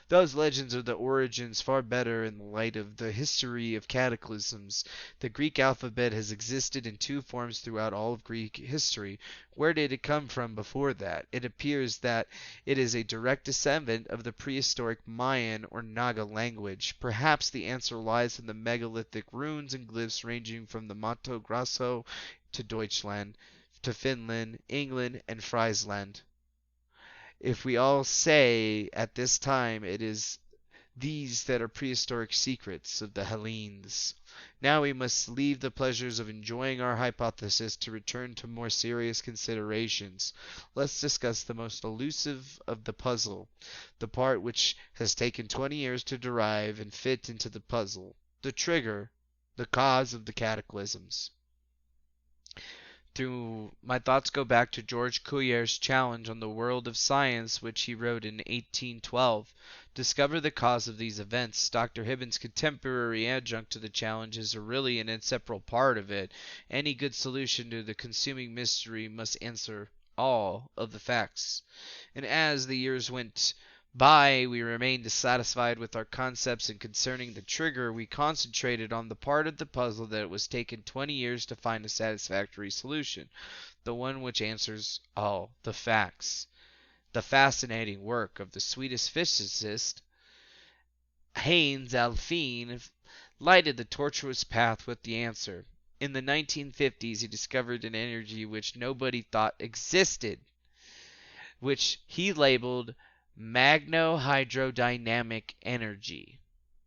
Those legends are the origins far better in the light of the history of cataclysms. The Greek alphabet has existed in two forms throughout all of Greek history. Where did it come from before that? It appears that it is a direct descendant of the prehistoric Mayan or Naga language. Perhaps the answer lies in the megalithic runes and glyphs ranging from the Monte Grasso to Deutschland, to Finland, England, and Friesland. If we all say at this time, it is these that are prehistoric secrets of the Hellenes. Now we must leave the pleasures of enjoying our hypothesis to return to more serious considerations. Let's discuss the most elusive of the puzzle, the part which has taken 20 years to derive and fit into the puzzle, the trigger, the cause of the cataclysms. My thoughts go back to George Cuyer's challenge on the world of science, which he wrote in 1812. Discover the cause of these events. Dr. Hibbins' contemporary adjunct to the challenge is really an inseparable part of it. Any good solution to the consuming mystery must answer all of the facts. And as the years went by, we remained dissatisfied with our concepts, and concerning the trigger, we concentrated on the part of the puzzle that it was taken 20 years to find a satisfactory solution, the one which answers all the facts. The fascinating work of the Swedish physicist Heinz Alfvén lighted the tortuous path with the answer. In the 1950s, he discovered an energy which nobody thought existed, which he labeled magno-hydrodynamic energy.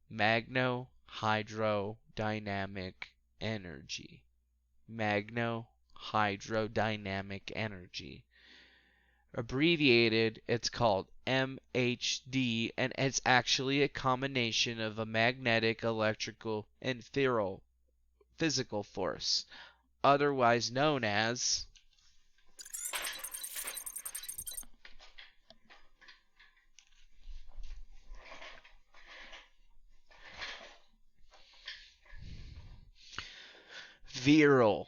Magno-hydrodynamic energy. Magno-hydrodynamic energy. Abbreviated, it's called MHD, and it's actually a combination of a magnetic, electrical, and physical force, otherwise known as viral.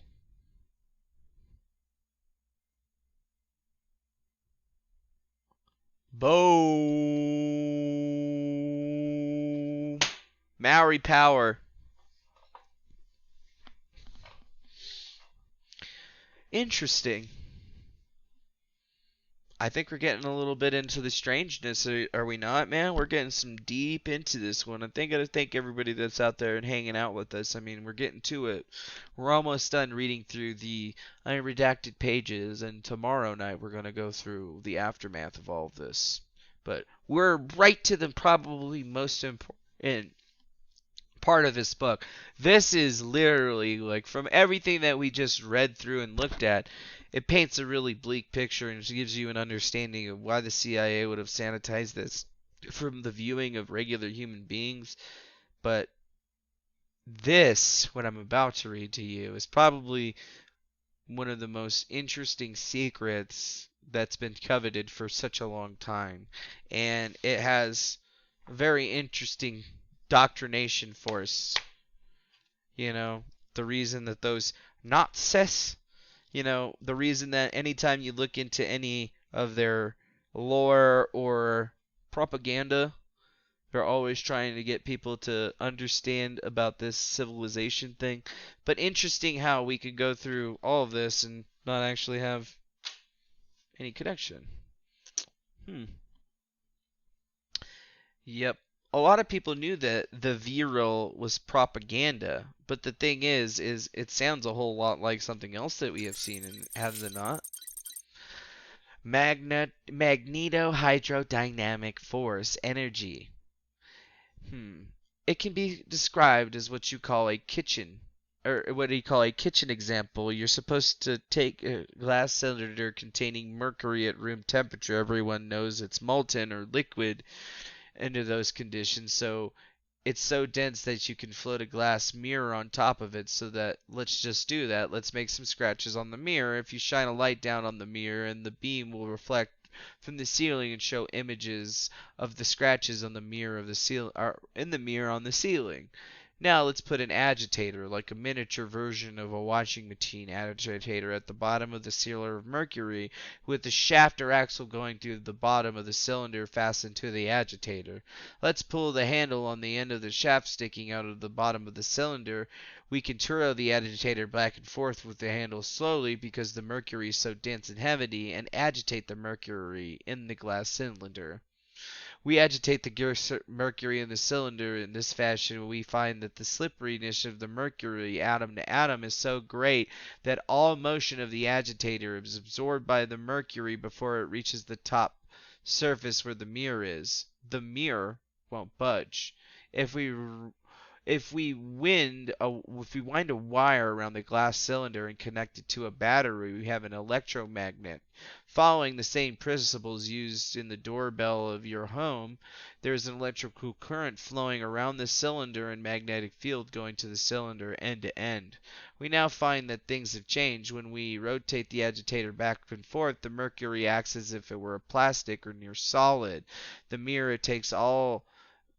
Boom. Maori power. Interesting. I think we're getting a little bit into the strangeness, are we not, man? We're getting some deep into this one. I think I gotta thank everybody that's out there and hanging out with us. I mean, we're getting to it. We're almost done reading through the unredacted pages, and tomorrow night we're gonna go through the aftermath of all of this. But we're right to the probably most important part of this book. This is literally, like, from everything that we just read through and looked at, it paints a really bleak picture and gives you an understanding of why the CIA would have sanitized this from the viewing of regular human beings. But this, what I'm about to read to you, is probably one of the most interesting secrets that's been coveted for such a long time. And it has a very interesting doctrination force. You know, the reason that those Nazis, the reason that anytime you look into any of their lore or propaganda, they're always trying to get people to understand about this civilization thing. But interesting how we could go through all of this and not actually have any connection. Yep. A lot of people knew that the virile was propaganda, but the thing is it sounds a whole lot like something else that we have seen, and has it not? Magnetohydrodynamic force energy. It can be described as what you call a kitchen, or what do you call a kitchen example. You're supposed to take a glass cylinder containing mercury at room temperature. Everyone knows it's molten or liquid under those conditions, so it's so dense that you can float a glass mirror on top of it. So that, let's just do that. Let's make some scratches on the mirror. If you shine a light down on the mirror, and the beam will reflect from the ceiling and show images of the scratches on the mirror of the ceiling, or in the mirror on the ceiling. Now let's put an agitator, like a miniature version of a washing machine agitator, at the bottom of the cylinder of mercury, with the shaft or axle going through the bottom of the cylinder fastened to the agitator. Let's pull the handle on the end of the shaft sticking out of the bottom of the cylinder. We can twirl the agitator back and forth with the handle slowly, because the mercury is so dense and heavy, and agitate the mercury in the glass cylinder. We agitate the mercury in the cylinder. In this fashion, we find that the slipperiness of the mercury atom to atom is so great that all motion of the agitator is absorbed by the mercury before it reaches the top surface where the mirror is. The mirror won't budge. If we wind a wire around the glass cylinder and connect it to a battery, we have an electromagnet. Following the same principles used in the doorbell of your home, there is an electrical current flowing around the cylinder and magnetic field going to the cylinder end to end. We now find that things have changed. When we rotate the agitator back and forth, the mercury acts as if it were a plastic or near solid. The mirror takes all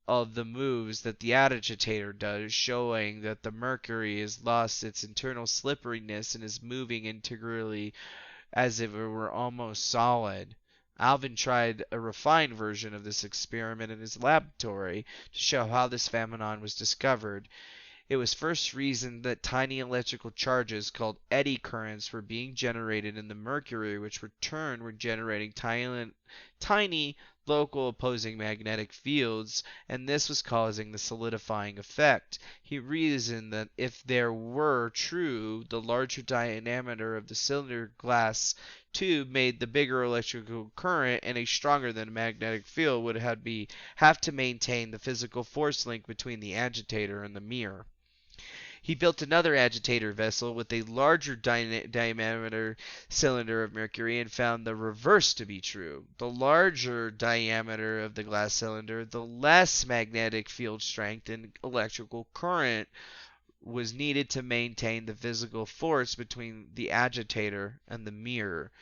of the moves that the agitator does, showing that the mercury has lost its internal slipperiness and is moving integrally as if it were almost solid. Alvin tried a refined version of this experiment in his laboratory to show how this phenomenon was discovered. It was first reasoned that tiny electrical charges called eddy currents were being generated in the mercury, which in turn were generating tiny local opposing magnetic fields, and this was causing the solidifying effect. He reasoned that if there were true, the larger diameter of the cylinder glass tube made the bigger electrical current, and a stronger than magnetic field would have to maintain the physical force link between the agitator and the mirror. He built another agitator vessel with a larger diameter cylinder of mercury and found the reverse to be true. The larger diameter of the glass cylinder, the less magnetic field strength and electrical current was needed to maintain the physical force between the agitator and the mirror.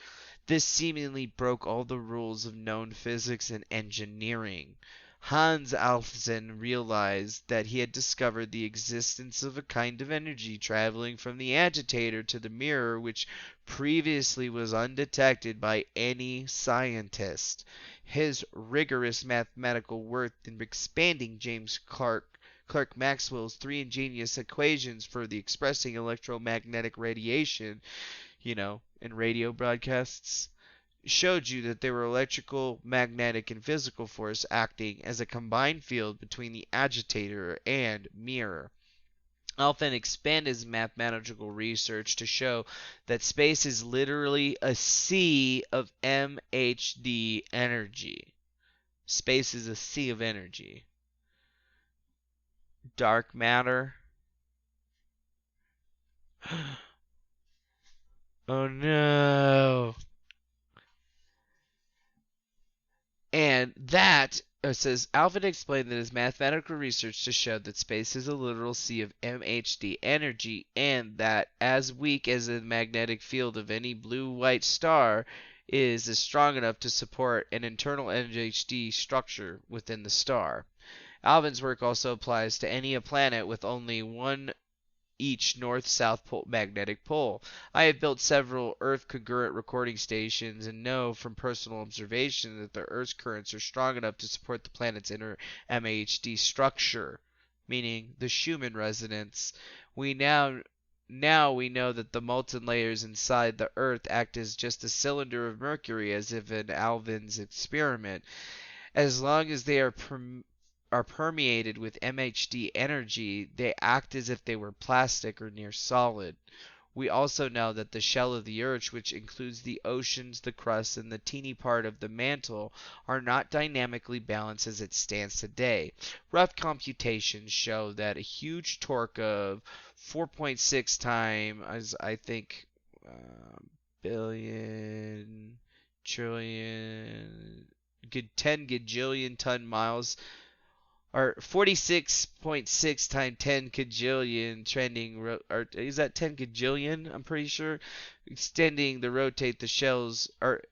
This seemingly broke all the rules of known physics and engineering. Hans Alfvén realized that he had discovered the existence of a kind of energy traveling from the agitator to the mirror which previously was undetected by any scientist. His rigorous mathematical work in expanding James Clerk Maxwell's three ingenious equations for the expressing electromagnetic radiation, in radio broadcasts, showed you that there were electrical, magnetic, and physical force acting as a combined field between the agitator and mirror. Alfvén expanded his mathematical research to show that space is literally a sea of MHD energy. Space is a sea of energy. Dark matter. Oh no. And that says Alfvén explained that his mathematical research to show that space is a literal sea of MHD energy, and that as weak as the magnetic field of any blue-white star is strong enough to support an internal MHD structure within the star. Alfvén's work also applies to any planet with only one each north-south magnetic pole. I have built several Earth congruent recording stations and know from personal observation that the Earth's currents are strong enough to support the planet's inner MHD structure, meaning the Schumann resonance. Now we know that the molten layers inside the Earth act as just a cylinder of mercury, as if in Alfvén's experiment. As long as they are permeated with MHD energy, they act as if they were plastic or near solid. We also know that the shell of the Earth, which includes the oceans, the crust, and the teeny part of the mantle, are not dynamically balanced as it stands today. Rough computations show that a huge torque of 4.6 times, I think, billion, trillion, 10 gajillion ton miles, or 46.6 times 10 cajillion trending, or is that 10 gajillion? I'm pretty sure. Extending the rotate the shells, or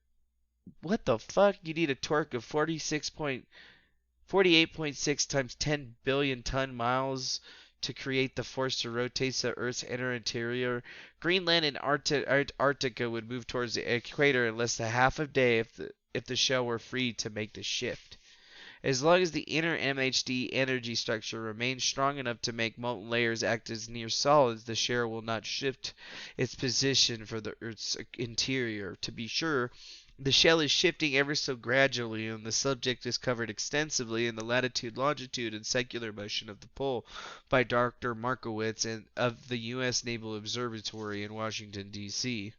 what the fuck? You need a torque of 48.6 times 10 billion ton miles to create the force to rotate the Earth's inner interior. Greenland and Antarctica would move towards the equator in less than half a day if the shell were free to make the shift. As long as the inner MHD energy structure remains strong enough to make molten layers act as near solids, the shell will not shift its position for the Earth's interior. To be sure, the shell is shifting ever so gradually, and the subject is covered extensively in the latitude, longitude, and secular motion of the pole by Dr. Markowitz of the U.S. Naval Observatory in Washington, D.C.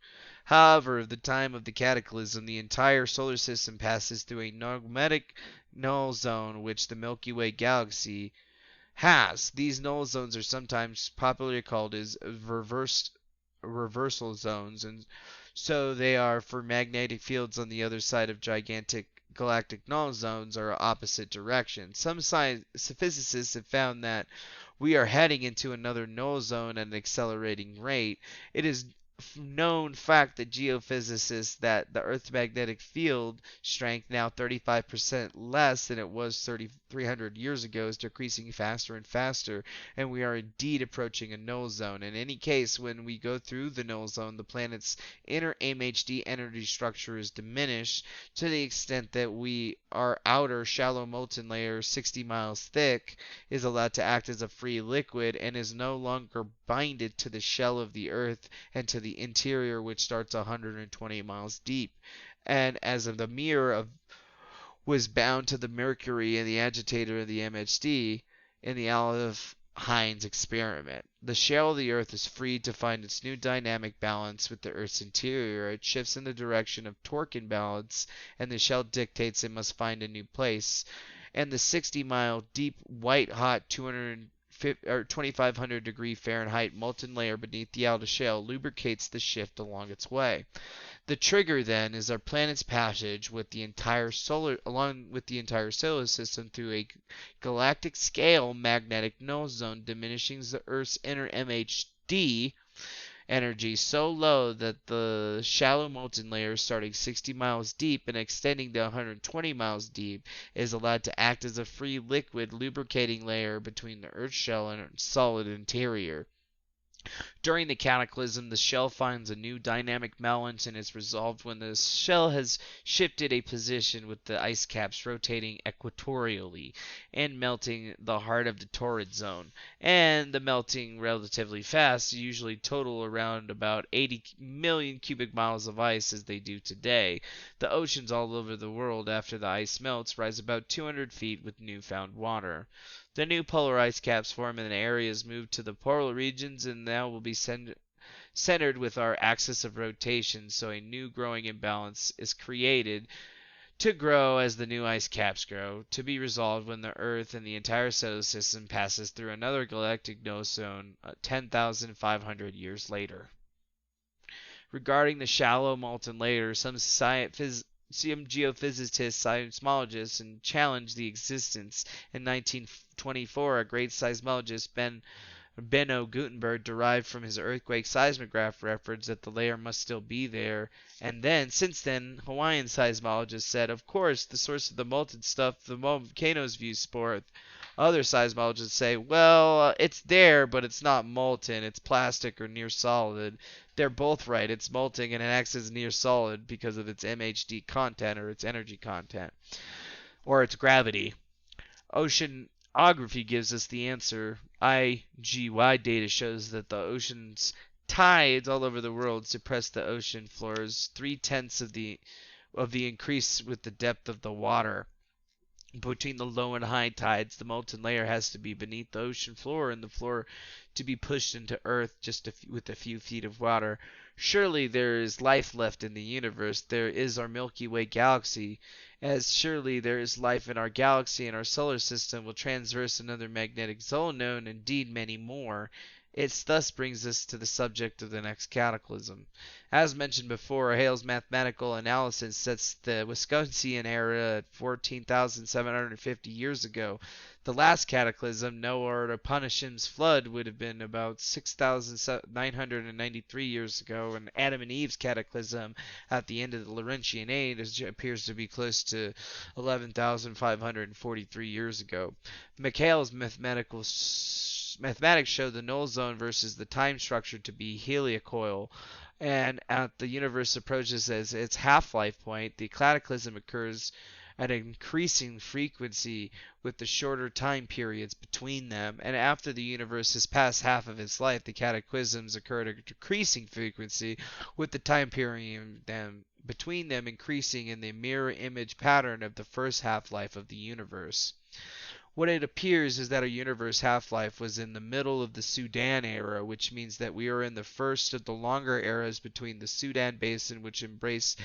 However, at the time of the Cataclysm, the entire solar system passes through a magnetic null zone which the Milky Way galaxy has. These null zones are sometimes popularly called as reversal zones, and so they are for magnetic fields on the other side of gigantic galactic null zones are opposite directions. Some physicists have found that we are heading into another null zone at an accelerating rate. It is known fact that geophysicists that the Earth's magnetic field strength, now 35% less than it was 300 years ago, is decreasing faster and faster, and we are indeed approaching a null zone. In any case, when we go through the null zone, the planet's inner MHD energy structure is diminished to the extent that our outer shallow molten layer, 60 miles thick, is allowed to act as a free liquid and is no longer binded to the shell of the Earth and to the interior, which starts 120 miles deep, and as of the mirror was bound to the mercury and the agitator of the MHD in the Olive Hines experiment. The shell of the Earth is free to find its new dynamic balance with the Earth's interior. It shifts in the direction of torque imbalance, and the shell dictates it must find a new place. And the 60-mile deep, white-hot 2500 degree Fahrenheit molten layer beneath the outer shell lubricates the shift along its way. The trigger then is our planet's passage with the entire solar system through a galactic scale magnetic null zone, diminishing the Earth's inner MHD energy so low that the shallow molten layer starting 60 miles deep and extending to 120 miles deep is allowed to act as a free liquid lubricating layer between the Earth's shell and its solid interior. During the Cataclysm, the shell finds a new dynamic balance and is resolved when the shell has shifted a position with the ice caps rotating equatorially and melting the heart of the torrid zone. And the melting relatively fast, usually total around about 80 million cubic miles of ice as they do today. The oceans all over the world after the ice melts rise about 200 feet with newfound water. The new polar ice caps form in the areas moved to the polar regions and now will be centered with our axis of rotation, so a new growing imbalance is created to grow as the new ice caps grow, to be resolved when the Earth and the entire solar system passes through another galactic no zone 10,500 years later. Regarding the shallow molten layer, some geophysicists, seismologists, and challenged the existence. In 1924, a great seismologist, Benno Gutenberg, derived from his earthquake seismograph records that the layer must still be there. And then, since then, Hawaiian seismologists said, of course, the source of the molten stuff the volcanoes view sport. Other seismologists say, well, it's there, but it's not molten. It's plastic or near solid. They're both right. It's molten and it acts as near solid because of its MHD content or its energy content or its gravity. Oceanography gives us the answer. IGY data shows that the ocean's tides all over the world suppress the ocean floors 3/10 of the increase with the depth of the water. Between the low and high tides, the molten layer has to be beneath the ocean floor and the floor to be pushed into Earth just with a few feet of water. Surely there is life left in the universe. There is our Milky Way galaxy. As surely there is life in our galaxy, and our solar system will transverse another magnetic zone known, indeed many more. It thus brings us to the subject of the next cataclysm. As mentioned before, Hale's mathematical analysis sets the Wisconsin era at 14,750 years ago. The last cataclysm, Noah or Punishim's flood, would have been about 6,993 years ago, and Adam and Eve's cataclysm at the end of the Laurentian age appears to be close to 11,543 years ago. Michael's mathematics show the null zone versus the time structure to be helicoidal, and as the universe approaches as its half-life point, the cataclysm occurs at an increasing frequency with the shorter time periods between them, and after the universe has passed half of its life, the cataclysms occur at a decreasing frequency with the time period between them increasing in the mirror image pattern of the first half-life of the universe. What it appears is that our universe half-life was in the middle of the Sudan era, which means that we are in the first of the longer eras between the Sudan Basin, which embraced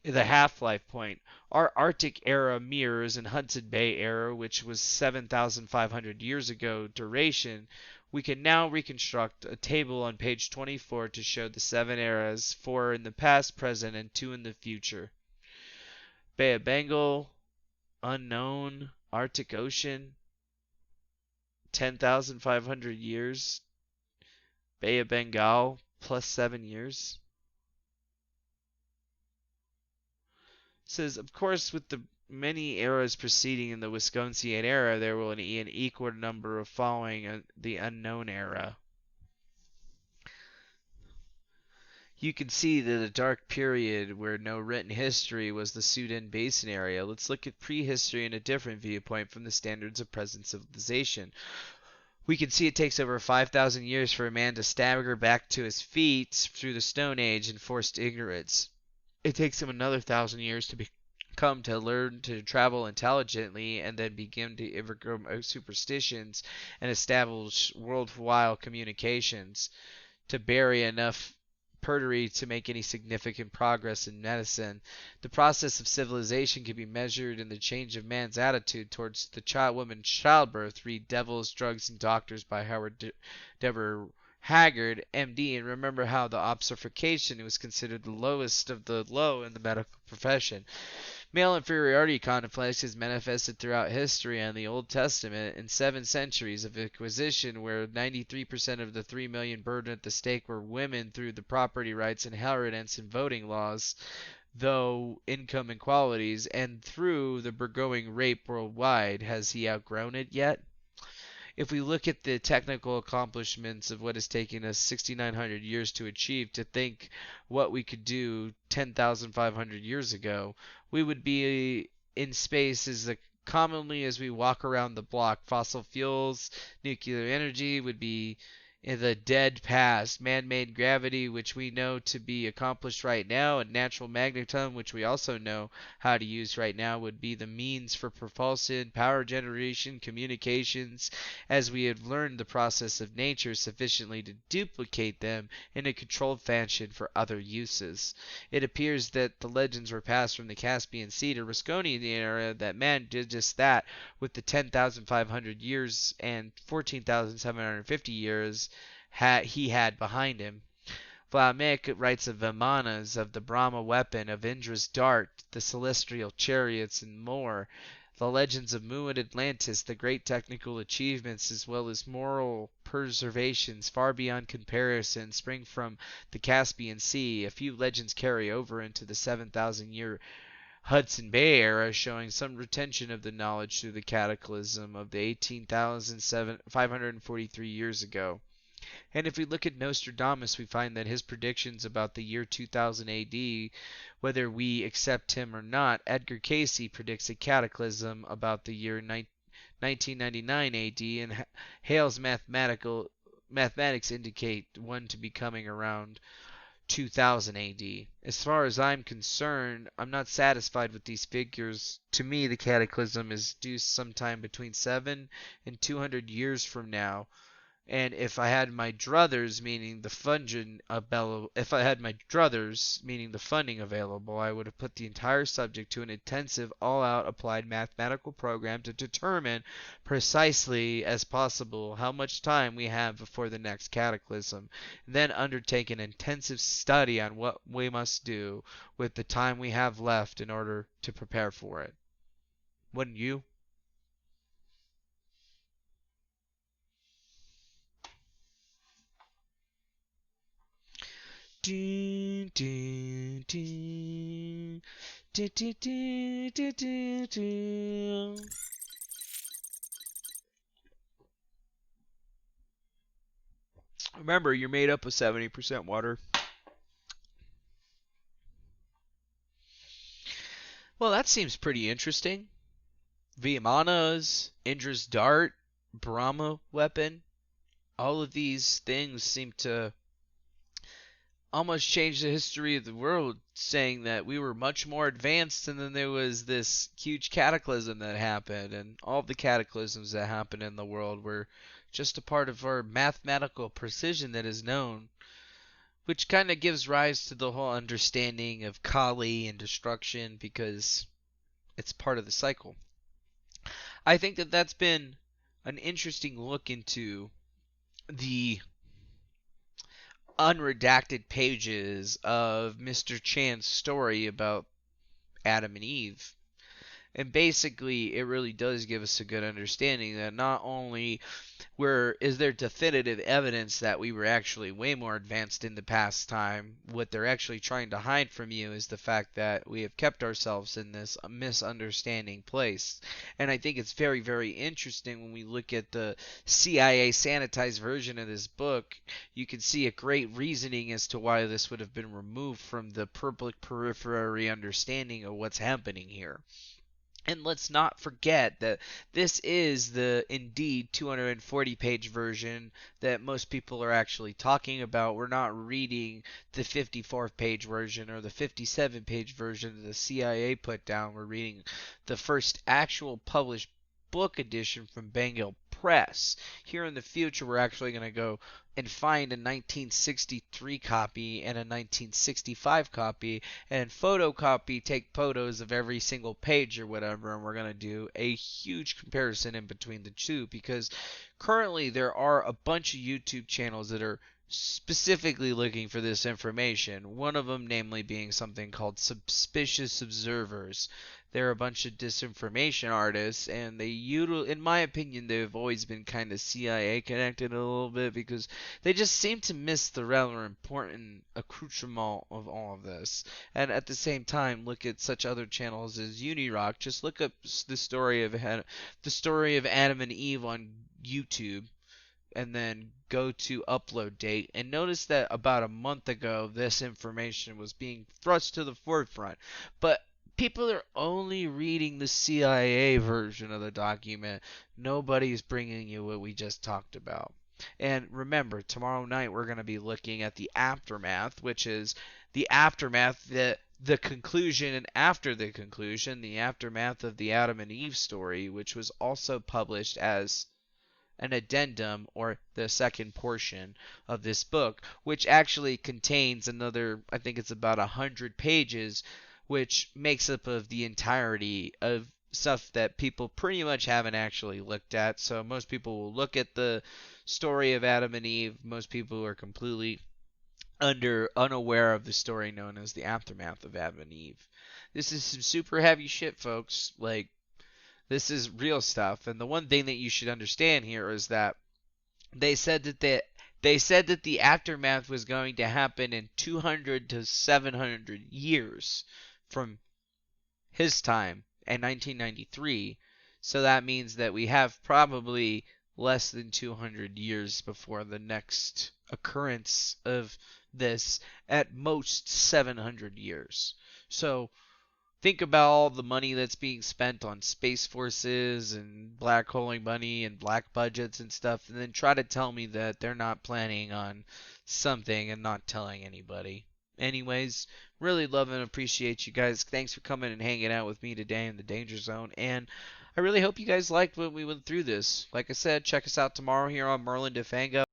the half-life point. Our Arctic era mirrors in Hudson Bay era, which was 7,500 years ago duration. We can now reconstruct a table on page 24 to show the 7 eras, 4 in the past, present, and 2 in the future. Bay of Bengal, unknown, Arctic Ocean, 10,500 years. Bay of Bengal, plus 7 years. It says, of course, with the many eras preceding in the Wisconsin era, there will be an equal number of following the unknown era. You can see that a dark period where no written history was the Sudan Basin area. Let's look at prehistory in a different viewpoint from the standards of present civilization. We can see it takes over 5,000 years for a man to stagger back to his feet through the Stone Age in forced ignorance. It takes him another 1,000 years to come to learn to travel intelligently and then begin to overcome superstitions and establish worldwide communications, to bury enough perjury to make any significant progress in medicine. The process of civilization can be measured in the change of man's attitude towards the woman's childbirth. Read Devils, Drugs, and Doctors by Howard Dever Haggard, MD, and remember how the obfuscation was considered the lowest of the low in the medical profession. Male inferiority conflicts is manifested throughout history and the Old Testament in 7 centuries of Inquisition, where 93% of the 3 million burned at the stake were women through the property rights, inheritance, and voting laws, though income inequalities, and through the Burgoying rape worldwide. Has he outgrown it yet? If we look at the technical accomplishments of what has taken us 6,900 years to achieve, to think what we could do 10,500 years ago, we would be in space as commonly as we walk around the block. Fossil fuels, nuclear energy would be in the dead past. Man-made gravity, which we know to be accomplished right now, and natural magnetism, which we also know how to use right now, would be the means for propulsion, power generation, communications, as we have learned the process of nature sufficiently to duplicate them in a controlled fashion for other uses. It appears that the legends were passed from the Caspian Sea to Rusconian era, that man did just that with the 10,500 years and 14,750 years he had behind him. Valic writes of Vimanas, of the Brahma weapon, of Indra's dart, the celestial chariots, and more. The legends of Mu and Atlantis, the great technical achievements as well as moral preservations far beyond comparison, spring from the Caspian Sea. A few legends carry over into the 7,000-year Hudson Bay era, showing some retention of the knowledge through the Cataclysm of the 18,543 years ago. And if we look at Nostradamus, we find that his predictions about the year 2000 AD, whether we accept him or not, Edgar Cayce predicts a cataclysm about the year 1999 AD, and Hale's mathematics indicate one to be coming around 2000 AD. As far as I'm concerned, I'm not satisfied with these figures. To me, the Cataclysm is due sometime between 7 and 200 years from now. And if I had my druthers, meaning the funding available, I would have put the entire subject to an intensive, all-out applied mathematical program to determine precisely as possible how much time we have before the next cataclysm, and then undertake an intensive study on what we must do with the time we have left in order to prepare for it. Wouldn't you? Do, do, do, do, do, do, do, do, do. Remember, you're made up of 70% water. Well, that seems pretty interesting. Vimanas, Indra's dart, Brahma weapon. All of these things seem to almost changed the history of the world, saying that we were much more advanced, and then there was this huge cataclysm that happened, and all of the cataclysms that happened in the world were just a part of our mathematical precision that is known, which kind of gives rise to the whole understanding of Kali and destruction, because it's part of the cycle. I think that that's been an interesting look into the unredacted pages of Mr. Chan's story about Adam and Eve. And basically, it really does give us a good understanding that not only is there definitive evidence that we were actually way more advanced in the past time, what they're actually trying to hide from you is the fact that we have kept ourselves in this misunderstanding place. And I think it's very, very interesting when we look at the CIA sanitized version of this book. You can see a great reasoning as to why this would have been removed from the public periphery understanding of what's happening here. And let's not forget that this is the indeed 240-page version that most people are actually talking about. We're not reading the 54-page version or the 57-page version that the CIA put down. We're reading the first actual published book edition from Bangor Press. Here in the future, we're actually going to go and find a 1963 copy and a 1965 copy and photocopy, take photos of every single page or whatever, and we're going to do a huge comparison in between the two, because currently there are a bunch of YouTube channels that are specifically looking for this information. One of them, namely, being something called suspicious observers. They're a bunch of disinformation artists, and in my opinion, they've always been kind of CIA connected a little bit because they just seem to miss the rather important accoutrement of all of this. And at the same time, look at such other channels as Unirock. Just look up the story of Adam and Eve on YouTube, and then go to upload date and notice that about a month ago this information was being thrust to the forefront. But people are only reading the CIA version of the document. Nobody's bringing you what we just talked about. And remember, tomorrow night we're going to be looking at the aftermath, which is the aftermath, the conclusion, and after the conclusion, the aftermath of the Adam and Eve story, which was also published as an addendum, or the second portion of this book, which actually contains another, I think it's about 100 pages, which makes up of the entirety of stuff that people pretty much haven't actually looked at. So most people will look at the story of Adam and Eve. Most people are completely unaware of the story known as the aftermath of Adam and Eve. This is some super heavy shit, folks. Like, this is real stuff. And the one thing that you should understand here is that they said that the aftermath was going to happen in 200 to 700 years from his time in 1993. So that means that we have probably less than 200 years before the next occurrence of this, at most 700 years. So think about all the money that's being spent on space forces and black holing money and black budgets and stuff, and then try to tell me that they're not planning on something and not telling anybody. Anyways, really love and appreciate you guys. Thanks for coming and hanging out with me today in the Danger Zone, and I really hope you guys liked when we went through this. Like I said, check us out tomorrow here on Merlin DeFango.